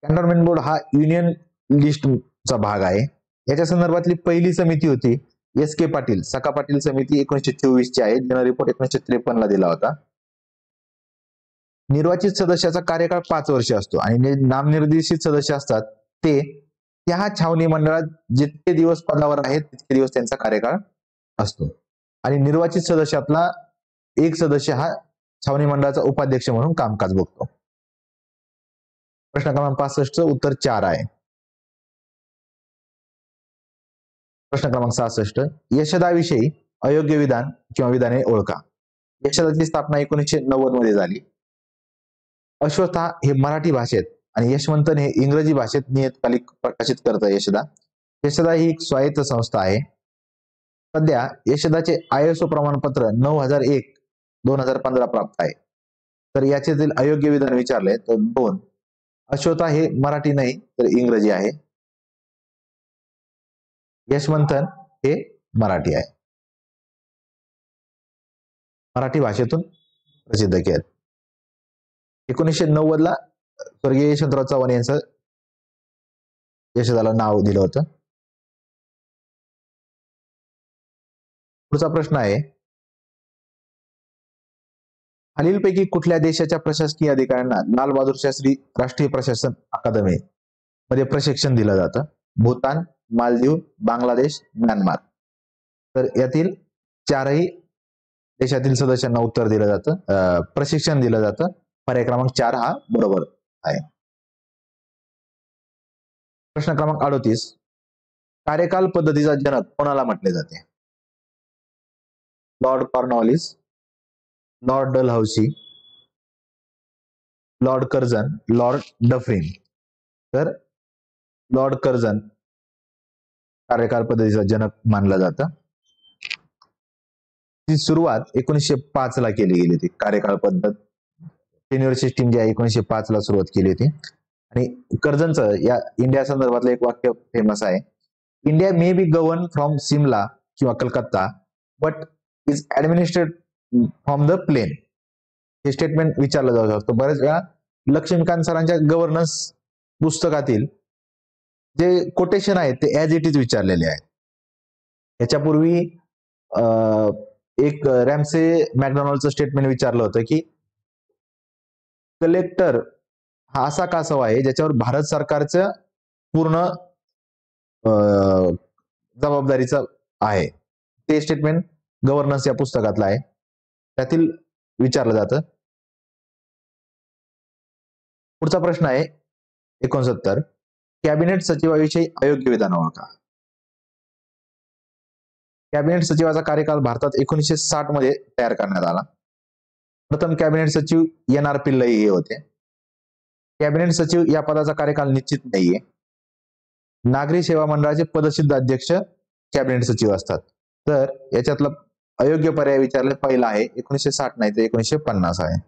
कॅन्टोन्मेंट बोर्ड हा युनियन लिस्टचा भाग आहे. याच्या संदर्भातली पहिली समिती होती एस के पाटील, सखा पाटील समिती 1924 ची आहे, ज्यानं रिपोर्ट 1953 ला दिला होता. निर्वाचित सदस्याचा कार्यकाळ 5 वर्ष असतो आणि नामनिर्देशित सदस्य असतात ते त्या छावणी मंडळात जितके दिवस पदावर आहेत तितके दिवस त्यांचा कार्यकाळ असतो. आणि निर्वाचित सदस्यातला एक सदस्य हा छावणी मंडळाचा उपाध्यक्ष म्हणून कामकाज बघतो. प्रश्न क्रमांक 65 उत्तर 4 आहे. प्रश्न क्रमांक 66 यशदाविषयी अयोग्य विधान किंवा विधाने ओळखा. यशदाची स्थापना 1990 मध्ये झाली. अश्वत्था हे मराठी भाषेत आणि यशवंतन हे इंग्रजी भाषेत नियतकालिक प्रकाशित करतं यशदा. यशदा ही एक स्वायत्त संस्था आहे. सध्या यशदाचे ISO प्रमाणपत्र 9001/2015 प्राप्त आहे. तर याच्यातील अयोग्य विधान विचारले तर 2. अश्वत्था हे मराठी नाही तर इंग्रजी आहे. यशवंतन हे मराठी आहे, मराठी भाषेतून प्रसिद्ध केलं. 1990 ला स्वर्गीय यशवंतराव चव्हाण यांचं यशदाला नाव दिलं होतं. पुढचा प्रश्न आहे खालीलपैकी कुठल्या देशाच्या प्रशासकीय अधिकाऱ्यांना लाल बहादूर शास्त्री राष्ट्रीय प्रशासन अकादमी मध्ये प्रशिक्षण दिलं जातं? भूतान, मालदीव, बांगलादेश, म्यानमार. तर यातील 4ही देशातील सदस्यांना उत्तर दिलं जातं, प्रशिक्षण दिलं जातं. पर्याय क्रमांक 4 हा बरोबर आहे. प्रश्न क्रमांक 38 कार्यकाल पद्धतीचा जनक कोणाला म्हटले जाते? Lord Cornwallis, Lord Dalhousie, Lord Curzon, Lord Dufferin. तर लॉर्ड कर्झन कार्यकाल पद्धतीचा जनक मानला जातं. ती सुरुवात 1905 ला केली गेली होती. कार्यकाळ पद्धत टेन्युअर सिस्टीम जी आहे 1905 ला सुरुवात केली होती. आणि कर्झनचं या इंडिया संदर्भातलं एक वाक्य फेमस आहे, India may be govern from Simla किंवा Calcutta but is administrate from the plain. हे स्टेटमेंट विचारलं जाऊ शकतं. बऱ्याच वेळा लक्ष्मीकांत सरांच्या गव्हर्नन्स पुस्तकातील जे कोटेशन आहेत ते ऍज इट इज विचारलेले आहेत. याच्यापूर्वी एक रॅम्से मॅकडॉनल्डचं स्टेटमेंट विचारलं होतं की कलेक्टर हा असा कासव आहे ज्याच्यावर भारत सरकारचं पूर्ण जबाबदारीचं आहे. ते स्टेटमेंट गव्हर्नन्स या पुस्तकातलं आहे, त्यातील विचारलं जातं. पुढचा प्रश्न आहे 69 कॅबिनेट सचिवाविषयी अयोग्य विधान ओळखा. कॅबिनेट सचिवाचा कार्यकाल भारतात 1960 मध्ये तयार करण्यात आला. प्रथम कॅबिनेट सचिव NR पिल्लई हे होते. कॅबिनेट सचिव या पदाचा कार्यकाल निश्चित नाहीये. नागरी सेवा मंडळाचे पदसिद्ध अध्यक्ष कॅबिनेट सचिव असतात. तर याच्यातला अयोग्य पर्याय विचारले पहिला आहे 1960 नाही तर 1950 आहे.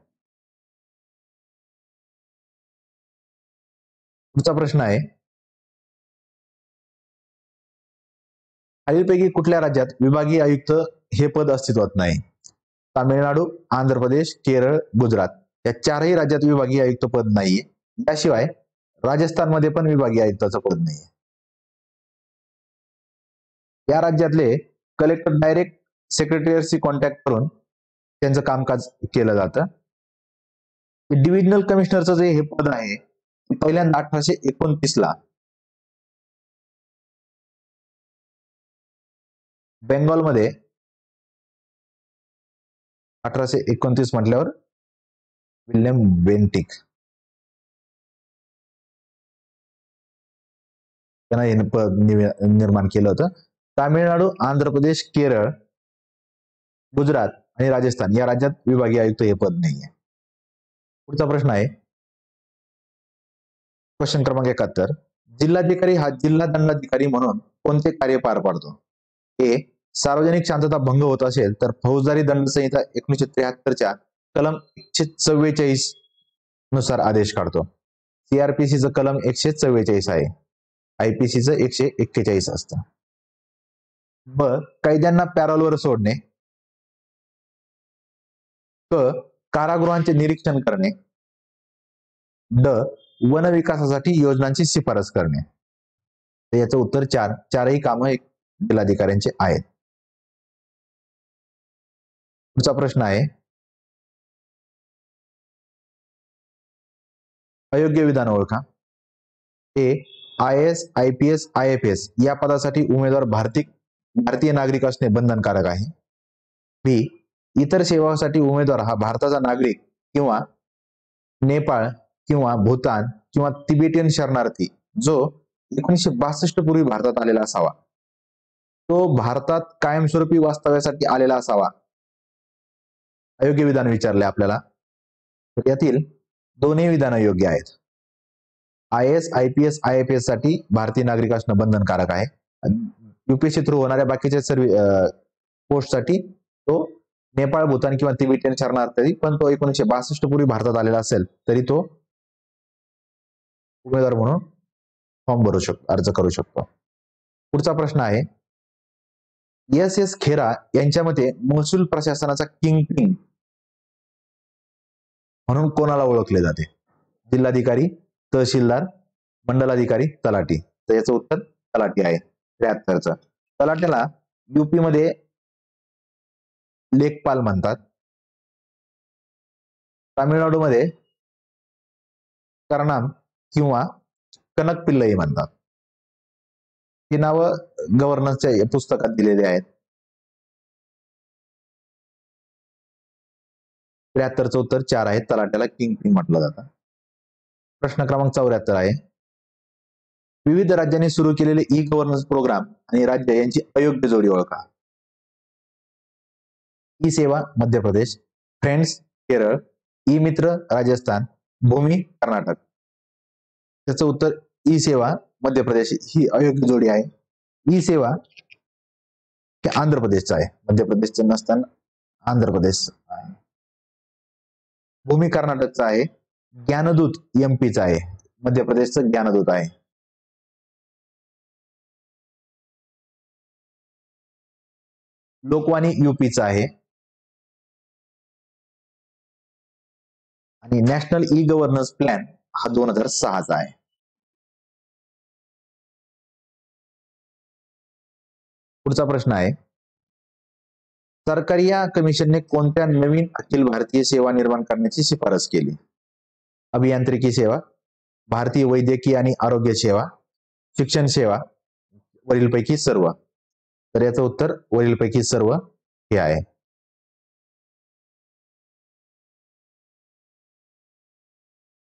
पुढचा प्रश्न आहे खालीलपैकी कुठल्या राज्यात विभागीय आयुक्त हे पद अस्तित्वात नाही? तामिळनाडू, आंध्र प्रदेश, केरळ, गुजरात या 4ही राज्यात विभागीय आयुक्त पद नाहीये. त्याशिवाय राजस्थानमध्ये पण विभागीय आयुक्ताचं पद नाहीये. या राज्यातले कलेक्टर डायरेक्ट सेक्रेटरीशी कॉन्टॅक्ट करून त्यांचं कामकाज केलं जातं. डिव्हिजनल कमिशनरचं जे हे पद आहे पहिल्यांदा 1829 ला बेंगॉलमध्ये 1829 म्हटल्यावर विल्यम बेंटिक त्यांना हे पद निर्माण केलं होतं. तामिळनाडू, आंध्र प्रदेश, केरळ, गुजरात आणि राजस्थान या राज्यात विभागीय आयुक्त हे पद नाहीये. पुढचा प्रश्न आहे क्वेश्चन क्रमांक 71 जिल्हाधिकारी हा जिल्हा दंडाधिकारी म्हणून कोणते कार्य पार पाडतो? हे सार्वजनिक शांतता भंग होत असेल तर फौजदारी दंड संहिता 1973च्या कलम 144 नुसार आदेश काढतो. CRPCचं कलम 144 आहे, IPCचं 141 असतं. ब कैद्यांना पॅरोलवर सोडणे. क कारागृहांचे निरीक्षण करणे. ड वन विकासासाठी योजनांची शिफारस करणे. तर याचं उत्तर 4. चारही कामं एक जिल्हाधिकाऱ्यांचे आहेत. पुढचा प्रश्न आहे, अयोग्य विधान ओळखा. ए. IAS, IPS, IFS या पदासाठी उमेदवार भारतीय नागरिक असणे बंधनकारक आहे. बी. इतर सेवांसाठी उमेदवार हा भारताचा नागरिक किंवा नेपाळ किंवा भूतान किंवा तिबेटियन शरणार्थी जो 1962 पूर्वी भारतात आलेला असावा, तो भारतात कायमस्वरूपी वास्तव्यासाठी आलेला असावा. अयोग्य विधान विचारले आपल्याला. तर यातील दोन्ही विधान योग्य आहेत. IAS, IPS, IFS साठी भारतीय नागरिक असणं बंधनकारक आहे. UPSC थ्रू होणाऱ्या बाकीच्या सर्व पोस्टसाठी तो नेपाळ, भूतान किंवा तिबेटियन शरणार्थी, पण तो 1962 पूर्वी भारतात आलेला असेल तरी तो उमेदवार म्हणून फॉर्म भरू शकतो, अर्ज करू शकतो. पुढचा प्रश्न आहे, SS खेरा यांच्या मते महसूल प्रशासनाचा किंगपिन म्हणून कोणाला ओळखले जाते? जिल्हाधिकारी, तहसीलदार, मंडलाधिकारी, तलाठी. तर याचं उत्तर तलाठी आहे. 73चं. तलाट्याला युपी मध्ये लेखपाल म्हणतात. तामिळनाडूमध्ये करनाम किंवा कनक पिल्लई म्हणतात. ही नावं गव्हर्नन्सच्या पुस्तकात दिलेली आहेत. 73चं उत्तर 4 आहे. तलाट्याला किंगपिन म्हटलं जातं. प्रश्न क्रमांक 74 आहे, विविध राज्यांनी सुरू केलेले ई गव्हर्नन्स प्रोग्राम आणि राज्य यांची अयोग्य जोडी ओळखा. ई सेवा मध्य प्रदेश, फ्रेंड्स केरळ, ई मित्र राजस्थान, भूमी कर्नाटक. त्याचं उत्तर ई सेवा मध्य प्रदेश ही अयोग्य जोडी आहे. ई सेवा हे आंध्र प्रदेशचा आहे, मध्य प्रदेशचं नसताना आंध्र प्रदेश आहे. भूमी कर्नाटकचा आहे. ज्ञानदूत एमपीचा आहे, मध्य प्रदेशचं ज्ञानदूत आहे. लोकवाणी युपीचा आहे आणि नॅशनल ई गव्हर्नन्स प्लॅन हा 2006चा आहे. पुढचा प्रश्न आहे, सरकारी या कमिशनने कोणत्या नवीन अखिल भारतीय सेवा निर्माण करण्याची शिफारस केली? अभियांत्रिकी सेवा, भारतीय वैद्यकीय आणि आरोग्य सेवा, शिक्षण सेवा, वरीलपैकी सर्व. तर याचं उत्तर वरीलपैकी सर्व हे आहे.